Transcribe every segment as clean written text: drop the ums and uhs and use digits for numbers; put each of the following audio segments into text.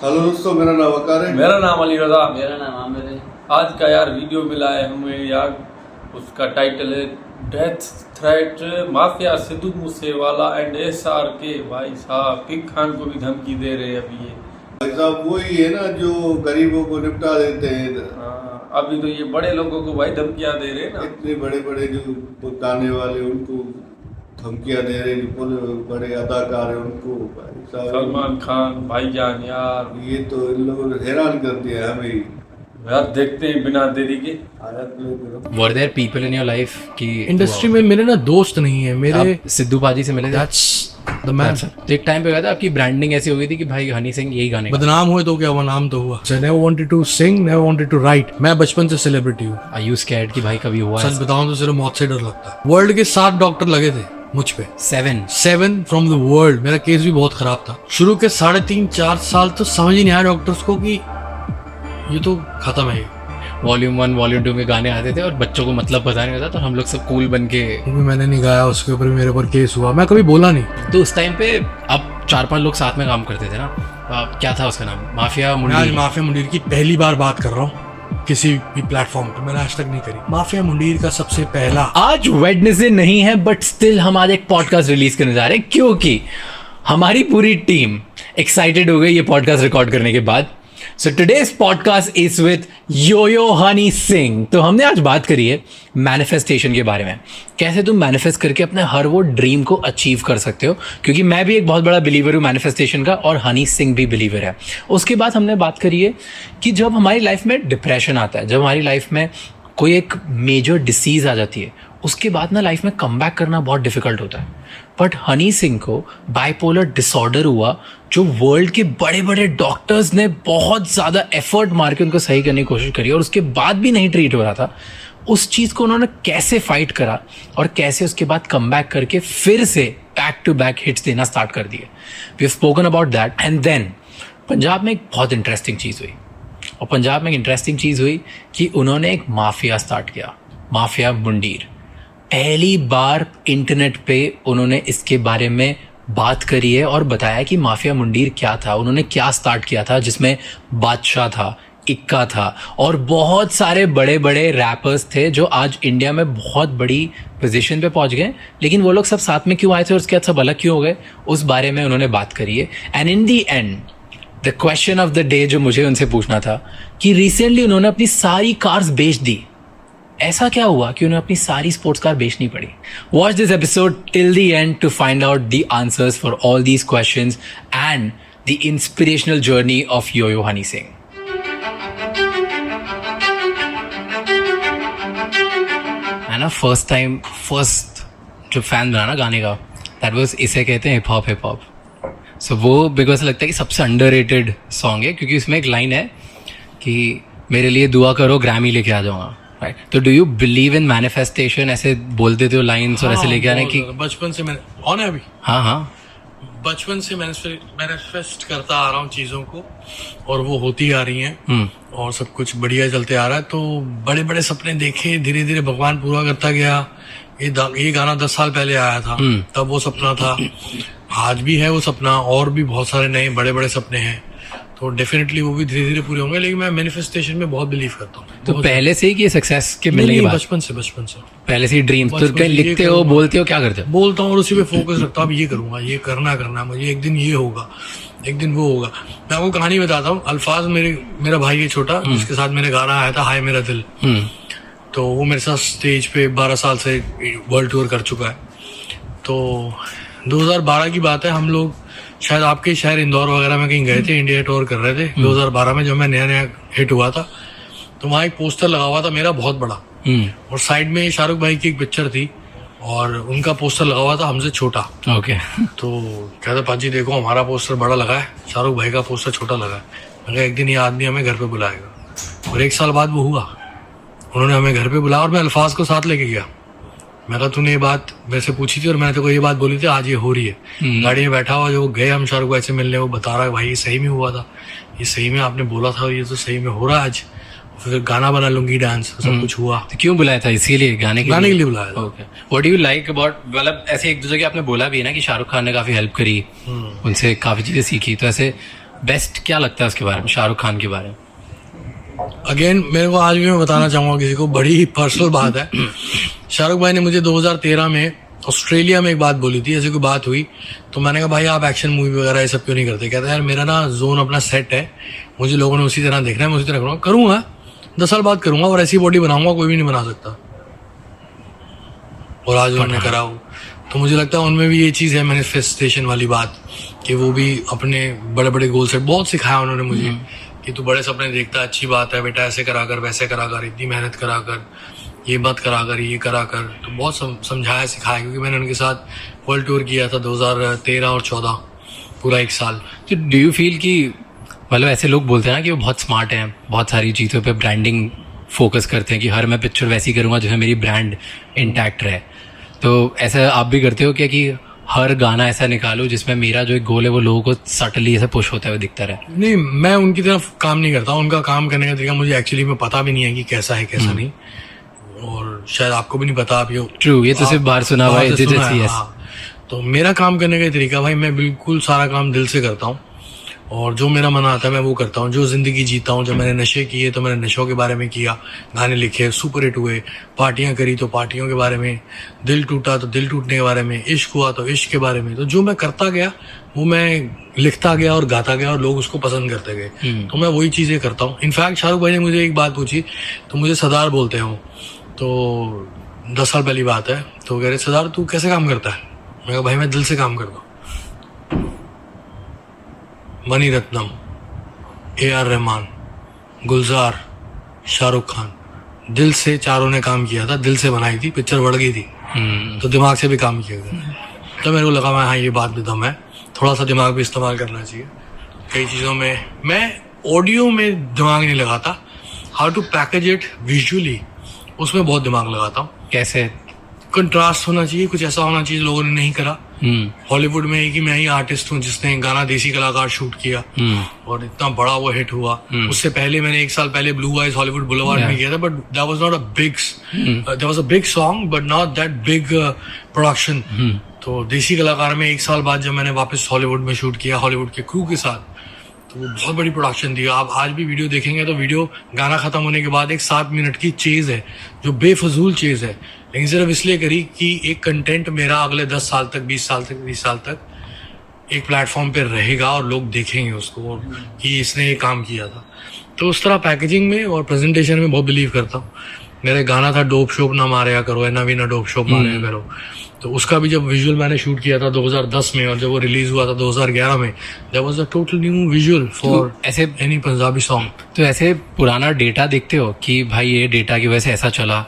Hello दोस्तों, मेरा नाम वकार है। मेरा नाम अली रजा। मेरा नाम आमिर है। आज का यार वीडियो मिला है हमें यार, उसका टाइटल है death threat mafia Sidhu Moosewala and SRK। भाई साहब किंग खान को भी धमकी दे रहे हैं अभी ये। भाई साहब वही है ना जो गरीबों को निपटा देते हैं। अभी तो ये बड़े लोगों को भाई धमकियां दे रहे हैं ना। इतने बड़े बड़े जो गाने वाले उनको धमकियां दे रहे हैं, जो बड़े अदाकार हैं उनको। भाई साहब सलमान खान भाईजान यार, ये तो इन लोगों ने हैरान कर दिया है हमें। यार देखते हैं बिना देरी के। Were there people in your life कि इंडस्ट्री में मेरे ना दोस्त नहीं है मेरे। आप सिद्धू बाजी से मिले थे? That's the man. तो एक टाइम पे गया था आपकी ब्रांडिंग ऐसी हो गई थी कि भाई हनी सिंह यही गाने बदनाम हुए तो क्या हुआ, नाम तो हुआ। I never wanted to sing, never wanted to write. मैं बचपन से सेलिब्रिटी हूँ। Are you scared कि भाई कभी हुआ? सच बताऊं तो सिर्फ मौत से डर लगता है। वर्ल्ड के 7 डॉक्टर लगे थे मुझ पे। 7 फ्रॉम द वर्ल्ड। मेरा केस भी बहुत खराब था। शुरू के 3.5-4 साल तो समझ ही नहीं आया डॉक्टर्स को कि ये तो खत्म है। वॉल्यूम 1 वॉल्यूम 2 में गाने आते थे और बच्चों को मतलब पता नहीं होता, तो हम लोग सब कूल बन के। वो भी मैंने नहीं गाया, उसके ऊपर मेरे ऊपर केस हुआ, मैं कभी बोला नहीं। तो उस टाइम पे आप 4-5 लोग साथ में काम करते थे ना। क्या था उसका नाम? माफिया मैं आज मुंडीर। माफिया मुंडीर की पहली बार बात कर रहा हूँ किसी भी प्लेटफॉर्म पे, मैंने आज तक नहीं करी। माफिया मुंडीर का सबसे पहला आज वेडनेसडे नहीं है बट स्टिल हम आज एक पॉडकास्ट रिलीज करने जा रहे हैं क्योंकि हमारी पूरी टीम एक्साइटेड हो गई ये पॉडकास्ट रिकॉर्ड करने के बाद। So today's podcast is with Yo Yo Honey Singh. तो हमने आज बात करी है मैनिफेस्टेशन के बारे में, कैसे तुम मैनिफेस्ट करके अपने हर वो ड्रीम को अचीव कर सकते हो, क्योंकि मैं भी एक बहुत बड़ा बिलीवर हूँ मैनिफेस्टेशन का और हनी सिंह भी बिलीवर है। उसके बाद हमने बात करी है कि जब हमारी लाइफ में डिप्रेशन आता है, जब हमारी लाइफ में कोई एक मेजर डिसीज आ जाती है, उसके बाद ना लाइफ में कमबैक करना बहुत डिफिकल्ट होता है। बट हनी सिंह को बाइपोलर डिसऑर्डर हुआ, जो वर्ल्ड के बड़े बड़े डॉक्टर्स ने बहुत ज़्यादा एफर्ट मार के उनको सही करने की कोशिश करी और उसके बाद भी नहीं ट्रीट हो रहा था। उस चीज़ को उन्होंने कैसे फाइट करा और कैसे उसके बाद कमबैक करके फिर से बैक टू बैक हिट्स देना स्टार्ट कर दिए। We have spoken about that. And then Punjab में एक बहुत इंटरेस्टिंग चीज़ हुई, और पंजाब में एक इंटरेस्टिंग चीज़ हुई कि उन्होंने एक माफिया स्टार्ट किया, माफिया मुंडीर। पहली बार इंटरनेट पे उन्होंने इसके बारे में बात करी है और बताया कि माफिया मुंडीर क्या था, उन्होंने क्या स्टार्ट किया था, जिसमें बादशाह था, इक्का था और बहुत सारे बड़े बड़े रैपर्स थे जो आज इंडिया में बहुत बड़ी पोजीशन पे पहुंच गए। लेकिन वो लोग सब साथ में क्यों आए थे और उसके बाद सब अलग क्यों हो गए, उस बारे में उन्होंने बात करी है। And in the and the question of the day जो मुझे उनसे पूछना था कि रिसेंटली उन्होंने अपनी सारी कार्स बेच दी। ऐसा क्या हुआ कि उन्हें अपनी सारी स्पोर्ट्स कार बेचनी पड़ी? Watch this episode till the end to find out the answers for all these questions and the inspirational journey of Yo Yo Honey Singh. है ना, फर्स्ट जो फैन बना ना गाने का, दैट वाज इसे कहते हैं हिप हॉप। सो वो बिकॉज लगता है कि सबसे अंडररेटेड सॉन्ग है, क्योंकि उसमें एक लाइन है कि मेरे लिए दुआ करो ग्रैमी लेके आ जाऊंगा। राइट, तो do you believe in manifestation? ऐसे बोल देते हो लाइन्स और ऐसे लेके आने की? बचपन से मैंने ऑन है अभी। हाँ बचपन से मैनिफेस्ट करता आ रहा हूँ चीज़ों को और वो होती आ रही हैं और सब कुछ बढ़िया चलते आ रहा है। तो बड़े बड़े सपने देखे, धीरे धीरे भगवान पूरा करता गया। ये गाना 10 साल पहले आया था, तब वो सपना था, आज भी है वो सपना, और भी बहुत सारे नए बड़े बड़े सपने हैं। तो डेफिनेटली वो भी धीरे धीरे पूरे होंगे। लेकिन मैं मैनिफेस्टेशन में बहुत बिलीव करता हूँ। तो पहले से ही कि सक्सेस के मिलने के बाद? बचपन से पहले से ही ड्रीम्स। तो कहीं लिखते हो, बोलते हो, क्या करते हो? बोलता हूँ और उसी पे फोकस रखता हूँ। ये करूंगा, ये करना मुझे, एक दिन ये होगा, एक दिन वो होगा। मैं आपको कहानी बताता हूँ। अल्फाज मेरा भाई है छोटा, जिसके साथ मैंने गाना आया था हाय मेरा दिल। तो वो मेरे साथ स्टेज पे 12 साल से वर्ल्ड टूर कर चुका है। तो 2012 की बात है, हम लोग शायद आपके शहर इंदौर वगैरह में कहीं गए थे, इंडिया टूर कर रहे थे 2012 में, जब मैं नया हिट हुआ था। तो वहाँ एक पोस्टर लगा हुआ था मेरा बहुत बड़ा, और साइड में शाहरुख भाई की एक पिक्चर थी और उनका पोस्टर लगा हुआ था हमसे छोटा। ओके। तो कहते पाजी देखो हमारा पोस्टर बड़ा लगा है, शाहरुख भाई का पोस्टर छोटा लगा है। मैं कहा एक दिन ये आदमी हमें घर पे बुलाएगा। और 1 साल बाद वो हुआ, उन्होंने हमें घर पे बुलाया और मैं अल्फाज को साथ लेके गया। मैं कहा तूने ये बात मेरे से पूछी थी और मैंने तो ये बात बोली थी, आज ये हो रही है। गाड़ी में बैठा हुआ जो गए हम शाहरुख भाई से मिलने, वो बता रहा है भाई ये सही में हुआ था, ये सही में आपने बोला था, ये तो सही में हो रहा है आज। फिर गाना बना लूंगी, डांस सब कुछ हुआ। तो क्यों बुलाया था? इसीलिए गाने के लिए बुलाया था। Okay. What do you like about, मतलब ऐसे एक दूसरे के आपने बोला भी है ना कि शाहरुख खान ने काफी हेल्प करी, उनसे काफी चीजें सीखी, तो ऐसे बेस्ट क्या लगता है उसके बारे में, शाहरुख खान के बारे में? अगेन मेरे को आज भी मैं बताना चाहूँगा किसी को, बड़ी ही पर्सनल बात है। शाहरुख भाई ने मुझे 2013 में ऑस्ट्रेलिया में एक बात बोली थी, ऐसी कोई बात हुई तो मैंने कहा भाई आप एक्शन मूवी वगैरह ये सब क्यों नहीं करते? कहते हैं यार मेरा ना जोन अपना सेट है, मुझे लोगों ने उसी तरह देखना है, मैं उसी तरह करूँगा 10 साल बाद करूँगा और ऐसी बॉडी बनाऊंगा कोई भी नहीं बना सकता। और आज उन्होंने करा हो तो मुझे लगता है उनमें भी ये चीज़ है मैनिफेस्टेशन वाली बात, कि वो भी अपने बड़े बड़े गोल सेट बहुत सिखाया उन्होंने मुझे कि तू बड़े सपने देखता, अच्छी बात है बेटा, ऐसे करा कर, वैसे करा कर, इतनी मेहनत करा कर, ये मत करा कर, ये करा कर। तो बहुत समझाया सिखाया, क्योंकि मैंने उनके साथ वर्ल्ड टूर किया था 2013 और 14 पूरा 1 साल। तो डू यू फील कि मतलब ऐसे लोग बोलते हैं ना कि वो बहुत स्मार्ट हैं, बहुत सारी चीज़ों पे ब्रांडिंग फोकस करते हैं कि हर मैं पिक्चर वैसी करूँगा जिसमें मेरी ब्रांड इंटैक्ट रहे, तो ऐसा आप भी करते हो क्या कि हर गाना ऐसा निकालो जिसमें मेरा जो एक गोल है वो लोगों को सटली ऐसा पुश होता हुआ दिखता रहे? नहीं, मैं उनकी तरफ काम नहीं करता, उनका काम करने का तरीका मुझे एक्चुअली में पता भी नहीं है कि कैसा है कैसा नहीं, और शायद आपको भी नहीं पता। आप ट्रू, ये तो सिर्फ बाहर सुना हुआ है। तो मेरा काम करने का तरीका भाई, मैं बिल्कुल सारा काम दिल से करता हूँ और जो मेरा मन आता है मैं वो करता हूँ। जो जिंदगी जीता हूँ, जब मैंने नशे किए तो मैंने नशों के बारे में किया, गाने लिखे, सुपर हिट हुए, पार्टियां करी तो पार्टियों के बारे में, दिल टूटा तो दिल टूटने के बारे में, इश्क हुआ तो इश्क के बारे में। तो जो मैं करता गया वो मैं लिखता गया और गाता गया और लोग उसको पसंद करते गए, तो मैं वही चीज़ें करता हूँ। इनफैक्ट शाहरुख भाई ने मुझे एक बात पूछी तो मुझे सरदार बोलते हो, तो 10 साल पहली बात है, तो कह रहे सरदार तू कैसे काम करता है? मैं कहा भाई मैं दिल से काम करता हूँ। मनी रत्नम, AR रहमान, गुलजार, शाहरुख खान, दिल से चारों ने काम किया था, दिल से बनाई थी, पिक्चर बढ़ गई थी तो दिमाग से भी काम किया गया। तो मेरे को लगा मैं हाँ ये बात भी दम है, थोड़ा सा दिमाग भी इस्तेमाल करना चाहिए। कई चीज़ों में मैं ऑडियो में दिमाग नहीं लगाता, how to package it visually उसमें बहुत दिमाग लगाता हूँ। कैसे? कंट्रास्ट होना चाहिए, कुछ ऐसा होना चाहिए लोगों ने नहीं करा। हॉलीवुड में है कि मैं ही आर्टिस्ट हूँ जिसने गाना देसी कलाकार शूट किया और इतना बड़ा वो हिट हुआ। उससे पहले मैंने 1 साल पहले ब्लू आइज हॉलीवुड बुलेवार्ड में किया था, but that was not a big song but not that big production. तो देसी कलाकार में 1 साल बाद जब मैंने वापस हॉलीवुड में शूट किया हॉलीवुड के क्रू के साथ, तो वो बहुत बड़ी प्रोडक्शन थी। आप आज भी वीडियो देखेंगे तो वीडियो गाना खत्म होने के बाद एक 7 मिनट की चेज है जो बेफजूल चेज है, लेकिन सिर्फ इसलिए करी कि एक कंटेंट मेरा अगले 10 साल तक 20 साल तक 20 साल तक एक प्लेटफॉर्म पे रहेगा और लोग देखेंगे उसको कि इसने ये काम किया था। तो उस तरह पैकेजिंग में और प्रेजेंटेशन में बहुत बिलीव करता हूँ। मेरे गाना था डोप शोप ना मारेया करो, है ना भी ना डोप शोप मारेया करो, तो उसका भी जब विजुअल मैंने शूट किया था 2010 में और जब वो रिलीज हुआ था 2011 में, that was a total new visual for ऐसे एनी पंजाबी सॉन्ग। तो ऐसे पुराना डेटा देखते हो कि भाई ये डेटा की वजह से ऐसा चला,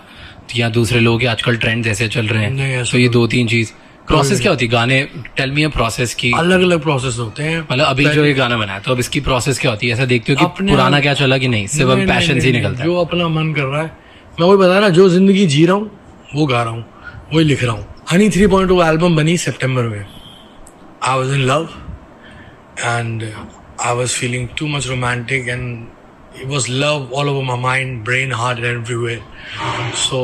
या दूसरे लोग के आजकल ट्रेंड्स ऐसे चल रहे हैं, तो ये 2-3 चीज प्रोसेस क्या होती है गाने? टेल मी अ प्रोसेस की। अलग अलग प्रोसेस होते हैं। मतलब अभी जो ये गाना बना है तो अब इसकी प्रोसेस क्या होती है? ऐसा देखते हो कि पुराना क्या चला कि नहीं, सिर्फ अब पैशन से ही निकलता है? जो अपना मन कर रहा है, मैं वही बता रहा, जो जिंदगी जी रहा हूँ वो गा रहा हूँ, वही लिख रहा हूँ। हनी 3.0 एल्बम बनी सितंबर में। I was in love and I was feeling too much romantic and it was love all over my mind, brain, heart and everywhere. So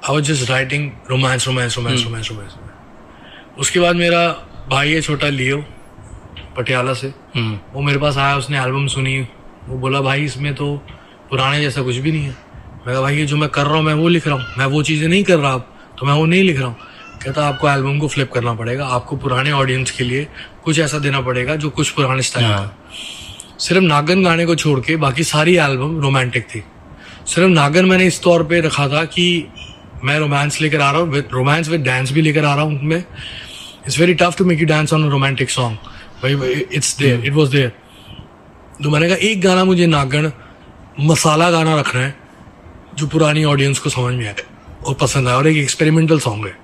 I was just writing romance. उसके बाद मेरा भाई है छोटा लियो पटियाला से, वो मेरे पास आया, उसने एल्बम सुनी, वो बोला भाई इसमें तो पुराने जैसा कुछ भी नहीं है। मैं कहा भाई ये जो मैं कर रहा हूँ मैं वो लिख रहा हूँ, मैं वो चीज़ें नहीं कर रहा अब, तो मैं वो नहीं लिख रहा हूँ। कहता आपको एल्बम को फ्लिप करना पड़ेगा, आपको पुराने ऑडियंस के लिए कुछ ऐसा देना पड़ेगा जो कुछ पुराने स्टाइल का। सिर्फ नागन गाने को छोड़ के बाकी सारी एल्बम रोमांटिक थी। सिर्फ नागन मैंने इस तौर पे रखा था कि मैं रोमांस लेकर आ रहा हूँ, रोमांस विद डांस भी लेकर आ रहा हूँ। मैं it's very tough to make you dance on a romantic song, भाई it's there, it was there. तो मैंने कहा एक गाना मुझे नागन मसाला गाना रखना है जो पुरानी ऑडियंस को समझ में आए और पसंद आए, और एक एक्सपेरिमेंटल सॉन्ग है।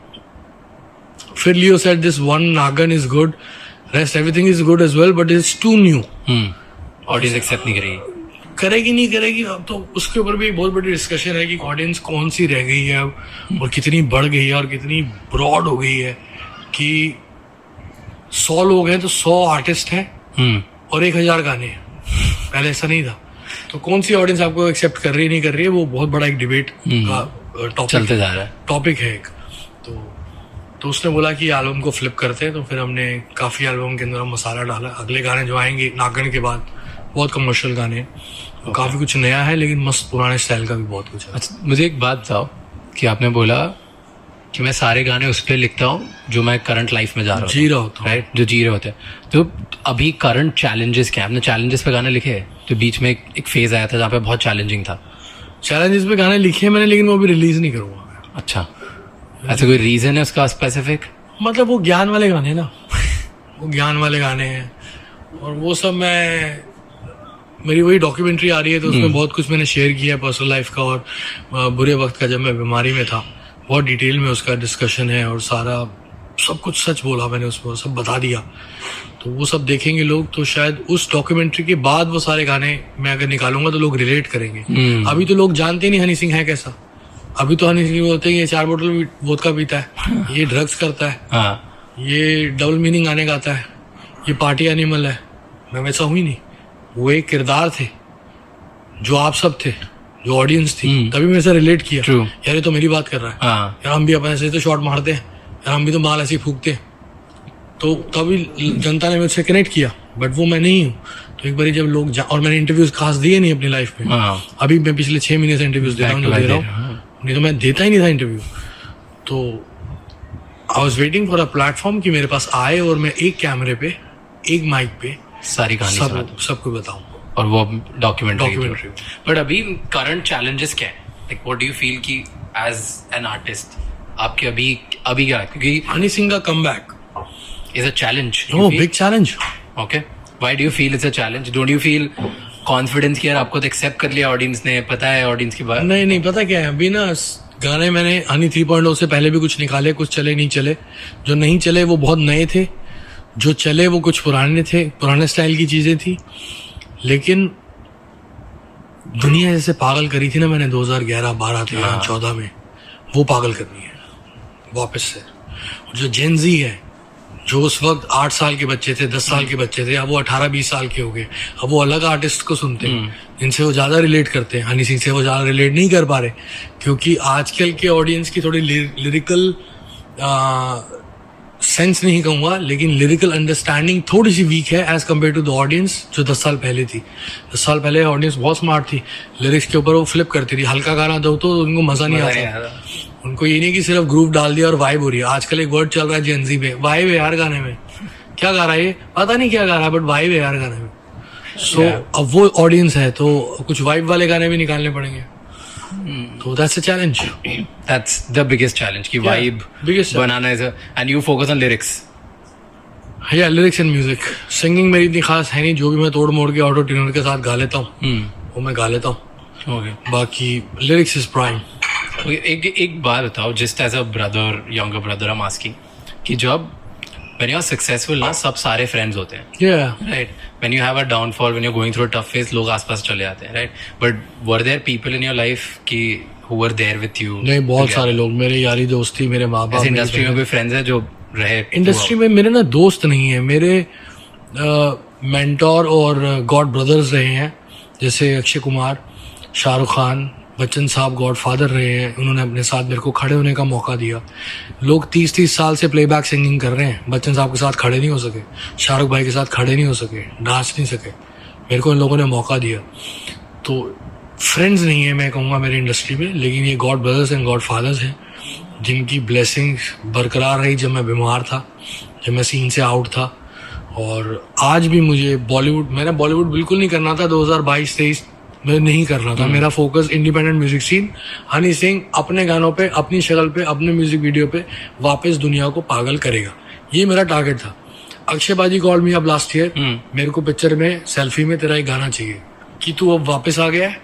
फिर Leo said this one Nagan is good, rest everything is good as well but it's too new. Audience accept नहीं करेगी नहीं करेगी, अब तो उसके ऊपर भी एक बहुत बड़ी डिस्कशन है कि ऑडियंस कौन सी रह गई है अब और कितनी बढ़ गई है और कितनी ब्रॉड हो गई है कि 100 लोग हैं तो 100 आर्टिस्ट हैं और 1000 गाने हैं। पहले ऐसा नहीं था। तो कौन सी ऑडियंस आपको एक्सेप्ट कर रही है नहीं कर रही है, वो बहुत बड़ा एक डिबेट का चलते जा रहा है, टॉपिक है एक। तो तो उसने बोला कि एल्बम को फ्लिप करते हैं, तो फिर हमने काफ़ी एल्बम के अंदर हम मसाला डाला। अगले गाने जो आएंगे नागन के बाद बहुत कमर्शियल गाने हैं, तो काफ़ी कुछ नया है, लेकिन मस्त पुराने स्टाइल का भी बहुत कुछ है। अच्छा, मुझे एक बात बताओ कि आपने बोला कि मैं सारे गाने उस पर लिखता हूँ जो मैं करंट लाइफ में जा रहा जी रहा होता हूँ, राइट, जो जी रहे होते हैं। तो अभी करंट चैलेंजेस क्या है? आपने चैलेंजेस पे गाने लिखे हैं? तो बीच में एक फेज आया था जहाँ पे बहुत चैलेंजिंग था। चैलेंजेस पे गाने लिखे मैंने, लेकिन वो भी रिलीज नहीं करूँगा। अच्छा, ऐसा कोई रीजन है उसका स्पेसिफिक? मतलब वो ज्ञान वाले गाने ना वो ज्ञान वाले गाने हैं, और वो सब मेरी वही डॉक्यूमेंट्री आ रही है, तो उसमें बहुत कुछ मैंने शेयर किया पर्सनल लाइफ का, और बुरे वक्त का, जब मैं बीमारी में था, बहुत डिटेल में उसका डिस्कशन है, और सारा सब कुछ सच बोला मैंने उसमें, सब बता दिया। तो वो सब देखेंगे लोग, तो शायद उस डॉक्यूमेंट्री के बाद वो सारे गाने मैं अगर निकालूंगा तो लोग रिलेट करेंगे। अभी तो लोग जानते नहीं हनी सिंह है कैसा। अभी तो हनी सिंह बोलते हैं ये 4 बोतल वोदका पीता है, ये ड्रग्स करता है, ये डबल मीनिंग गाने गाता है, ये पार्टी एनिमल है। मैं वैसा हुई नहीं, वो एक किरदार थे जो आप सब थे, जो ऑडियंस थी, तभी मेरे से रिलेट किया। यार ये तो मेरी बात कर रहा है, यार हम भी अपने से तो शॉट मारते हैं, यार हम भी तो माल ऐसे फूकते हैं। तो तभी जनता ने मुझसे कनेक्ट किया, बट वो मैं नहीं हूँ। तो एक बार जब लोग और मैंने इंटरव्यूज खास दिए नहीं अपनी लाइफ में। अभी मैं पिछले 6 महीने से इंटरव्यूज दे रहा हूँ, नहीं तो मैं देता ही नहीं था इंटरव्यू। तो I was waiting for a platform कि मेरे पास आए और मैं एक कैमरे पे, एक माइक पे सारी कहानी सबको बताऊं, और वो डॉक्यूमेंट्री। बट अभी करंट चैलेंजेस क्या है? Like what do you feel कि एज एन आर्टिस्ट आपके अभी क्या है? क्योंकि हनी सिंह का comeback is a challenge. No, big challenge. Okay, why do you feel it's a challenge? Don't you feel confidence कि यार आपको तो एक्सेप्ट कर लिया ऑडियंस ने, पता है ऑडियंस की बात? नहीं, पता क्या है, अभी ना गाने मैंने हनी 3.0 से पहले भी कुछ निकाले, कुछ चले नहीं चले। जो नहीं चले वो बहुत नए थे, जो चले वो कुछ पुराने थे, पुराने स्टाइल की चीजें थी। लेकिन दुनिया जैसे पागल करी थी ना मैंने 2011, 12, 13, 14 में, वो पागल करनी है वापस से। जो जेनजी है, जो उस वक्त 8 साल के बच्चे थे, 10 साल के बच्चे थे, अब वो 18-20 साल के हो गए। अब वो अलग आर्टिस्ट को सुनते हैं जिनसे वो ज्यादा रिलेट करते हैं। हनी सिंह से वो ज्यादा रिलेट नहीं कर पा रहे, क्योंकि आजकल के ऑडियंस की थोड़ी लिरिकल सेंस नहीं कहूँगा, लेकिन लिरिकल अंडरस्टैंडिंग थोड़ी सी वीक है as compare to the audience जो 10 साल पहले थी। 10 साल पहले ऑडियंस बहुत स्मार्ट थी, लिरिक्स के ऊपर वो फ्लिप करती थी। हल्का गाना दो तो उनको मजा नहीं आता, उनको ये नहीं कि सिर्फ ग्रूव डाल दिया और वाइब हो रही है। आजकल एक वर्ड चल रहा है जेनजी में, वाइब है यार गाने में। क्या गा रहा है ये पता नहीं क्या गा रहा है, बट वाइब है यार गाने में। सो अब वो ऑडियंस है, तो कुछ वाइब वाले गाने भी निकालने पड़ेंगे। तो that's a challenge. That's the biggest challenge कि vibe बनाना है, and you focus on lyrics. Yeah, lyrics and music. Singing मेरी इतनी खास है नहीं, जो भी मैं तोड़ मोड़ के ऑटो ट्यूनर के साथ गा लेता हूँ वो मैं गा लेता हूँ। बाकी lyrics is prime. एक बात बताओ, just as a brother, younger brother, I'm asking कि जब when you are successful ना, सब सारे friends होते हैं, yeah, right? When you have a downfall, when you're going through a tough phase, लोग आसपास चले जाते हैं, right? But were there people in your life कि who were there with you? नहीं, बहुत सारे लोग, मेरे यारी दोस्ती, मेरे माँ बाप। ऐसे इंडस्ट्री में कोई फ्रेंड्स है जो रहे? इंडस्ट्री में मेरे ना दोस्त नहीं है, मेरे मेंटोर और गॉड ब्रदर्स रहे हैं, जैसे अक्षय कुमार, शाहरुख खान, बच्चन साहब गॉड फादर रहे हैं। उन्होंने अपने साथ मेरे को खड़े होने का मौका दिया। लोग 30-30 साल से प्लेबैक सिंगिंग कर रहे हैं, बच्चन साहब के साथ खड़े नहीं हो सके, शाहरुख भाई के साथ खड़े नहीं हो सके, नाच नहीं सके, मेरे को इन लोगों ने मौका दिया। तो फ्रेंड्स नहीं है मैं कहूँगा मेरी इंडस्ट्री में, लेकिन ये god brothers and god fathers हैं जिनकी ब्लेसिंग्स बरकरार रही जब मैं बीमार था, जब मैं सीन से आउट था। और आज भी मुझे मैंने बॉलीवुड बिल्कुल नहीं करना था 2022-23 मैं नहीं कर रहा था। मेरा focus independent music scene, Honey Singh अपने गानों पे, अपनी शक्ल पे, अपने म्यूजिक वीडियो पे वापस दुनिया को पागल करेगा, ये मेरा टारगेट था। अक्षय बाजी कॉल्ड मी अब लास्ट ईयर, मेरे को पिक्चर में सेल्फी में तेरा एक गाना चाहिए कि तू अब वापस आ गया है,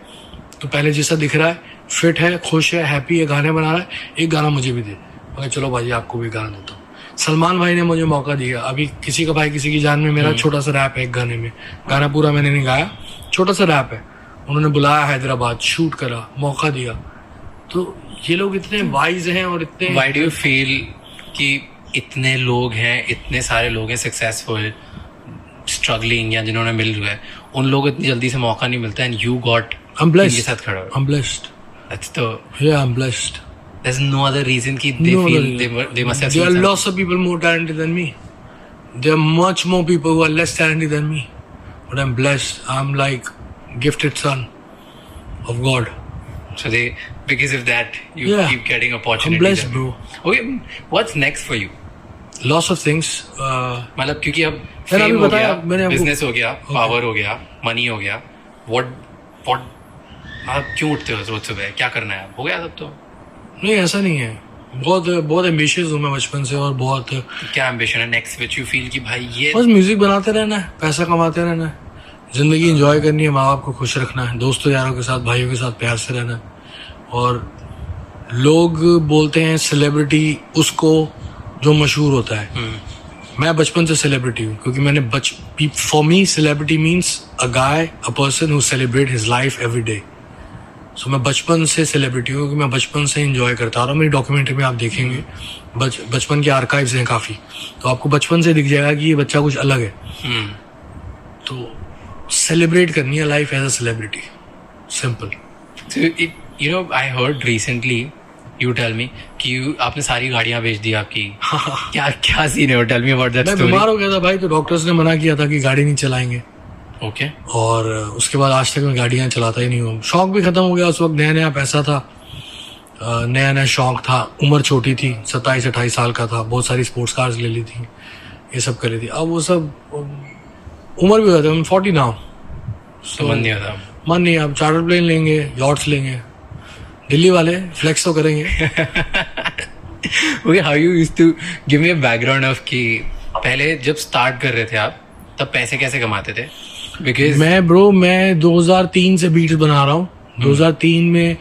तू पहले जैसा दिख रहा है, फिट है, खुश है, हैप्पी है, गाने बना रहा है, एक गाना मुझे भी दे। मैं चलो भाई आपको भी गाना देता हूँ। सलमान भाई ने मुझे मौका दिया, अभी किसी का भाई किसी की जान में मेरा छोटा सा रैप है एक गाने में, गाना पूरा मैंने नहीं गाया, छोटा सा रैप है। उन्होंने बुलाया हैदराबाद, शूट करा, मौका दिया। तो ये लोग इतने वाइज हैं और इतने। व्हाई डू यू फील कि इतने लोग हैं, इतने सारे लोग हैं सक्सेसफुल, स्ट्रगलिंग या जिन्होंने मिल गए, उन लोगों को इतनी जल्दी से मौका नहीं मिलता, and you got I'm blessed. इनके साथ खड़ा हो? I'm blessed. That's the Yeah, I'm blessed. There's no other reason कि they No, feel no. they must have There seen are something. lots of people more talented than me. There are much more people who are less talented than me. But I'm blessed. I'm like gifted son of God. So they, because of that, you Yeah. keep getting opportunities. I'm blessed, bro. Okay, what's next for you? Lots of things. मतलब क्योंकि अब मैंने अभी fame हो बताया, गया, मैंने आपको- business हो गया, power हो गया, money हो गया. What आप क्यों उठते हो रोज सुबह? क्या करना है? हो गया सब तो. नहीं ऐसा नहीं है. बहुत एम्बिशियस हूँ मैं बचपन से और बहुत क्या ambition है next which you feel कि भाई ये बस म्यूजिक बनाते रहना है, पैसा कमाते रहना है, जिंदगी एंजॉय करनी है, माँ बाप को खुश रखना है, दोस्तों यारों के साथ भाइयों के साथ प्यार से रहना है. और लोग बोलते हैं सेलिब्रिटी उसको जो मशहूर होता है. मैं बचपन से सेलिब्रिटी हूँ क्योंकि मैंने for me celebrity means a guy a person who celebrate his life every day. So मैं बचपन से सेलिब्रिटी हूँ क्योंकि मैं बचपन से एंजॉय करता आ रहा हूँ. मेरी डॉक्यूमेंट्री में आप देखेंगे बचपन के आर्काइव्स हैं काफ़ी, तो आपको बचपन से दिख जाएगा कि ये बच्चा कुछ अलग है. तो सेलिब्रेट करनी है life as a celebrity, simple. So you know, I heard recently, you tell me कि आपने सारी गाड़ियाँ बेच दी आपकी. क्या क्या सीन है? Tell me about that मैं story. बीमार हो गया था भाई, तो डॉक्टर्स ने मना किया था कि गाड़ी नहीं चलाएंगे. Okay. और उसके बाद आज तक मैं गाड़ियाँ चलाता ही नहीं हूँ. शौक भी खत्म हो गया. उस वक्त नया नया पैसा था, नया नया शौक था, उम्र छोटी थी, 27-28 साल का था, बहुत सारी स्पोर्ट्स कार्स ले ली थी, ये सब कर ली थी. अब वो सब उम्र भी हो जाती है. 40 नाउ. समझ नहीं आता. मन नहीं, अब चार्टर प्लेन लेंगे, यॉट्स लेंगे. दिल्ली वाले फ्लेक्स तो करेंगे. Okay, how you used to give me a background of कि पहले जब स्टार्ट कर रहे थे आप तब पैसे कैसे कमाते थे? Because मैं 2003 से बीट्स बना रहा हूँ. 2003 में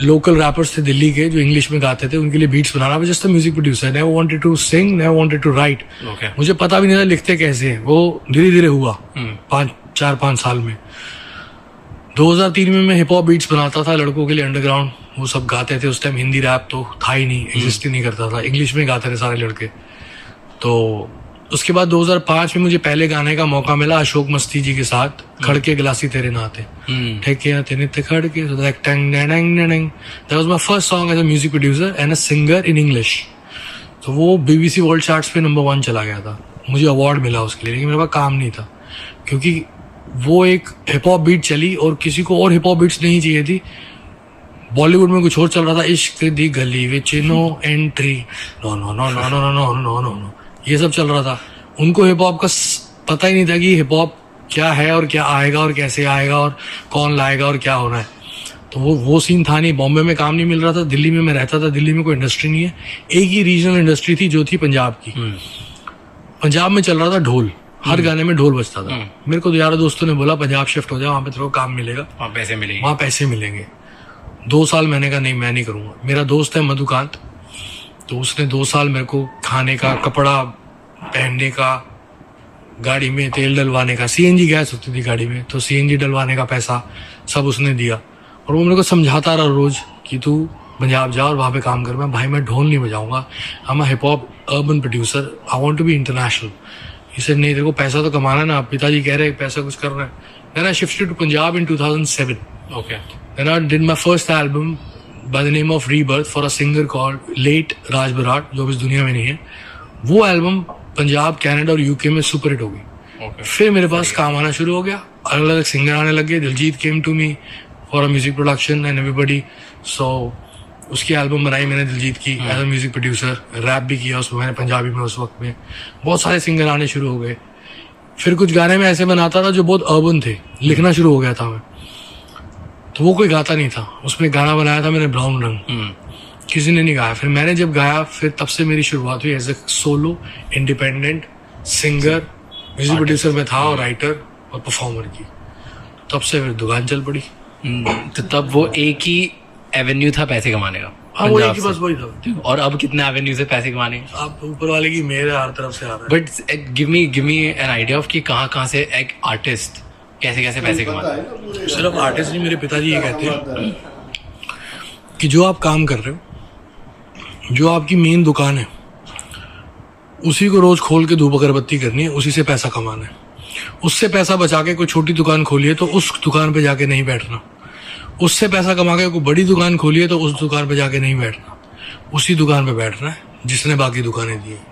लोकल रैपर्स थे दिल्ली के जो इंग्लिश में गाते थे, उनके लिए बीट्स बना रहा था. Just music producer. Never wanted to sing, never wanted to write. Okay. मुझे पता भी नहीं था लिखते कैसे हैं. वो धीरे धीरे हुआ 4-5 साल में. 2003 में मैं हिप हॉप बीट्स बनाता था लड़कों के लिए, अंडरग्राउंड. वो सब गाते थे. उस टाइम हिंदी रैप तो था ही नहीं, एग्जिस्ट ही नहीं करता था. इंग्लिश में गाते थे सारे लड़के. तो उसके बाद 2005 में मुझे पहले गाने का मौका मिला अशोक मस्ती जी के साथ, खड़के गिलासी तेरे नाते. ठेके आते नित्य खड़के. That was my first song as a music producer and a singer in English. तो वो BBC वर्ल्ड चार्ट्स पे नंबर 1 चला गया था. मुझे अवार्ड मिला उसके लिए, लेकिन मेरे पास काम नहीं था क्योंकि वो एक हिप हॉप बीट चली और किसी को और हिप हॉप बीट्स नहीं चाहिए थी. बॉलीवुड में कुछ और चल रहा था. इश्क दी गली विच no entry, no no no no no no no no no, ये सब चल रहा था. उनको हिप हॉप का पता ही नहीं था कि हिप हॉप क्या है और क्या आएगा और कैसे आएगा और कौन लाएगा और क्या होना है. तो वो सीन था नहीं. बॉम्बे में काम नहीं मिल रहा था. दिल्ली में मैं रहता था. दिल्ली में कोई इंडस्ट्री नहीं है. एक ही रीजनल इंडस्ट्री थी जो थी पंजाब की. पंजाब में चल रहा था ढोल. हर गाने में ढोल बजता था. मेरे को तो यार दोस्तों ने बोला पंजाब शिफ्ट हो जाए, वहां पे तेरे को काम मिलेगा, वहाँ पैसे मिलेंगे. वहां पैसे मिलेंगे. 2 साल मैंने कहा नहीं, मैं नहीं करूंगा. मेरा दोस्त है मधुकांत, तो उसने 2 साल मेरे को खाने का, कपड़ा पहनने का, गाड़ी में तेल डलवाने का, CNG गैस होती थी गाड़ी में, तो CNG डलवाने का पैसा सब उसने दिया. और वो मेरे को समझाता रहा रोज कि तू पंजाब जा और वहाँ पे काम कर. मैं भाई मैं ढोल नहीं बजाऊंगा. I'm a hip hop urban producer. I want to be international. He said नहीं, तेरे को पैसा तो कमाना ना. पिताजी कह रहे हैं पैसा कुछ करना है. Then I shifted to Punjab in 2007. Okay. Then I did my first album by the name of Rebirth for a singer called late Raj Barat, जो अब इस दुनिया में नहीं है. वो एल्बम पंजाब, कनाडा और UK में सुपर हिट हो गई. Okay. फिर मेरे पास काम आना शुरू हो गया. अलग अलग सिंगर आने लग गए. Diljit came to me for a music production and everybody. So उसकी एल्बम बनाई मैंने दिलजीत की as a music producer. Rap भी किया उसमें मैंने पंजाबी में. उस वक्त में बहुत सारे सिंगर आने शुरू हो गए. फिर कुछ गाने में ऐसे बनाता था जो बहुत अर्बन थे. लिखना शुरू हो गया था मैं, तो वो कोई गाता नहीं था. उसमें गाना बनाया था मैंने ब्राउन रंग. किसी ने नहीं गाया. फिर मैंने जब गाया, फिर तब से मेरी शुरुआत हुई as a solo independent singer. Music producer में था और राइटर और परफॉर्मर की. तब से फिर दुकान चल पड़ी. तो तब वो एक ही एवेन्यू था पैसे कमाने का. हाँ, वो पंजाब एक ही बस से. वही था. और अब कितने एवेन्यू से पैसे कमाने? आप ऊपर वाले की मेरे हर तरफ से आ रहा है. But give me an idea of कि कहाँ से एक आर्टिस्ट कैसे कैसे पैसे कमाता है. सिर्फ आर्टिस्ट नहीं, मेरे पिताजी ये कहते हैं कि जो आप काम कर रहे हो, जो आपकी मेन दुकान है, उसी को रोज खोल के धूप अगरबत्ती करनी है, उसी से पैसा कमाना है. उससे पैसा बचा के कोई छोटी दुकान खोलिए तो उस दुकान पे जाके नहीं बैठना. उससे पैसा कमा के कोई बड़ी दुकान खोली है तो उस दुकान पे जाके नहीं बैठना, उसी दुकान पे बैठना है जिसने बाकी दुकानें दी हैं।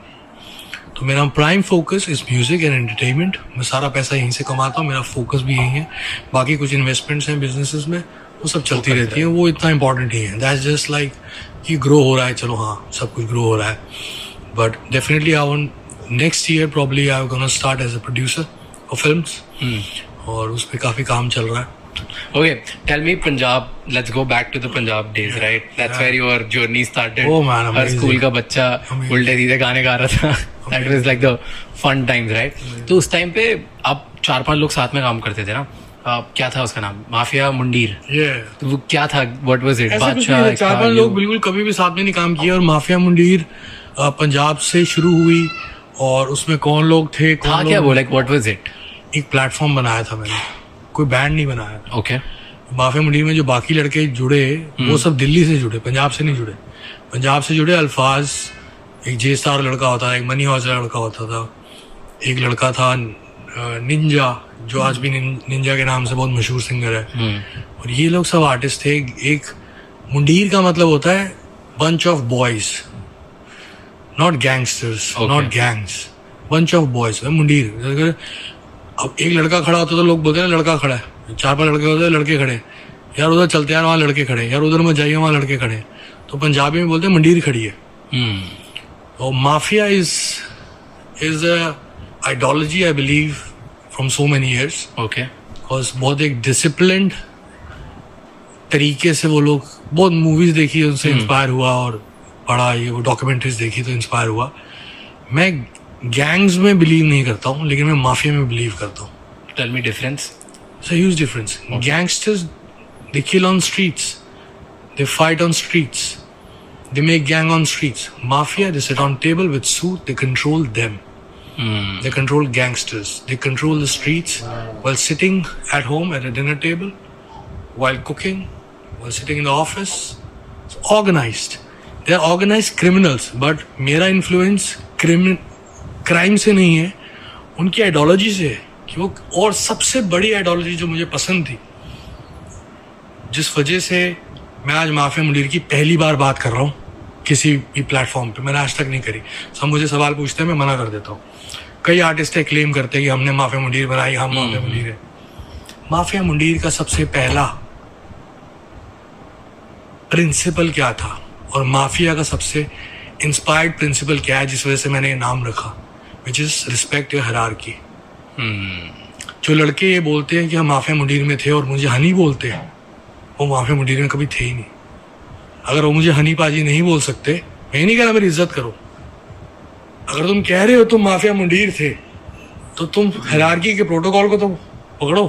तो मेरा prime focus is music and entertainment. मैं सारा पैसा यहीं से कमाता हूँ, मेरा फोकस भी यही है। बाकी कुछ इन्वेस्टमेंट्स हैं बिजनेसेस में, वो सब चलती रहती हैं, वो इतना इंपॉर्टेंट ही है। दैट्स जस्ट लाइक कि ग्रो हो रहा है, चलो हाँ सब कुछ ग्रो हो रहा है। But definitely I want next year probably I gonna start as a producer of films, और उस पर काफ़ी काम चल रहा है। Okay, tell me Punjab. Let's go back to the Punjab days, right? That's where your journey started. Oh man, her amazing. School का बच्चा उल्टे सीधे गाने गा रहा था. That was like the fun times, right? तो उस टाइम पे आप 4-5 लोग साथ में काम करते थे ना? क्या था उसका नाम? माफिया मुंडीर. तो वो क्या था? What was it? ऐसा कुछ नहीं, 4-5 लोग बिल्कुल कभी भी साथ में नहीं काम किए। और माफिया मुंडीर पंजाब से शुरू हुई, और उसमें कौन लोग थे, था क्या वो? Like what was it? एक प्लेटफॉर्म बनाया था मैंने, कोई बैंड नहीं बनाया। Okay. माफिया मुंडीर में जो बाकी लड़के जुड़े वो सब दिल्ली से जुड़े, पंजाब से नहीं जुड़े। पंजाब से जुड़े अल्फाज, एक जे स्टार लड़का होता था, एक मनी हौसला लड़का होता था, एक लड़का था निंजा जो आज भी निंजा के नाम से बहुत मशहूर सिंगर है। और ये लोग सब आर्टिस्ट थे। एक मुंडीर का मतलब होता है bunch of boys, not gangsters, not gangs, bunch of boys. मुंडीर, अब एक लड़का खड़ा होता तो लोग बोलते हैं लड़का खड़ा है, 4-5 लड़के होते हैं लड़के खड़े, यार उधर चलते यार वहाँ लड़के खड़े, यार उधर मत जाइए वहाँ लड़के खड़े। तो पंजाबी में बोलते हैं मंडीर खड़ी है। और mafia is ideology I believe from so many years. Okay. Because बहुत एक डिसिप्लिन्ड तरीके से वो लोग, बहुत मूवीज देखी उनसे इंस्पायर हुआ, और पढ़ा ये वो डॉक्यूमेंट्रीज देखी तो इंस्पायर हुआ। मैं गैंग्स में बिलीव नहीं करता हूँ, लेकिन मैं माफिया में बिलीव करता हूँ। Tell me difference. It's a huge difference. Gangsters, they kill on streets, they fight on streets, they make gang on streets. Mafia, they sit on table with suit, they control them. They control gangsters. They control the streets while sitting at home at a dinner table, while cooking, while sitting in the office. It's organized. They are organized criminals. But मेरा influence crime से नहीं है, उनकी ideology से है। कि वो, और सबसे बड़ी आइडियोलॉजी जो मुझे पसंद थी, जिस वजह से मैं आज माफिया मुंडीर की पहली बार बात कर रहा हूँ किसी भी प्लेटफॉर्म पे, मैंने आज तक नहीं करी। सब मुझे सवाल पूछते हैं, मैं मना कर देता हूँ। कई आर्टिस्ट क्लेम करते हैं कि हमने माफिया मुंडीर बनाई, हम माफिया मुंडीर है। माफिया मुंडीर का सबसे पहला प्रिंसिपल क्या था, और माफिया का सबसे इंस्पायर्ड प्रिंसिपल क्या है जिस वजह से मैंने ये नाम रखा, which is respect your hierarchy. जो लड़के ये बोलते हैं कि हम माफिया मुंडीर में थे और मुझे हनी बोलते हैं, वो माफिया मुंडीर में कभी थे ही नहीं। अगर वो मुझे हनी पाजी नहीं बोल सकते, मैं नहीं कह रहा मेरी इज्जत करो। अगर तुम कह रहे हो तुम माफिया मुंडीर थे, तो तुम हायरार्की के प्रोटोकॉल को तो पकड़ो।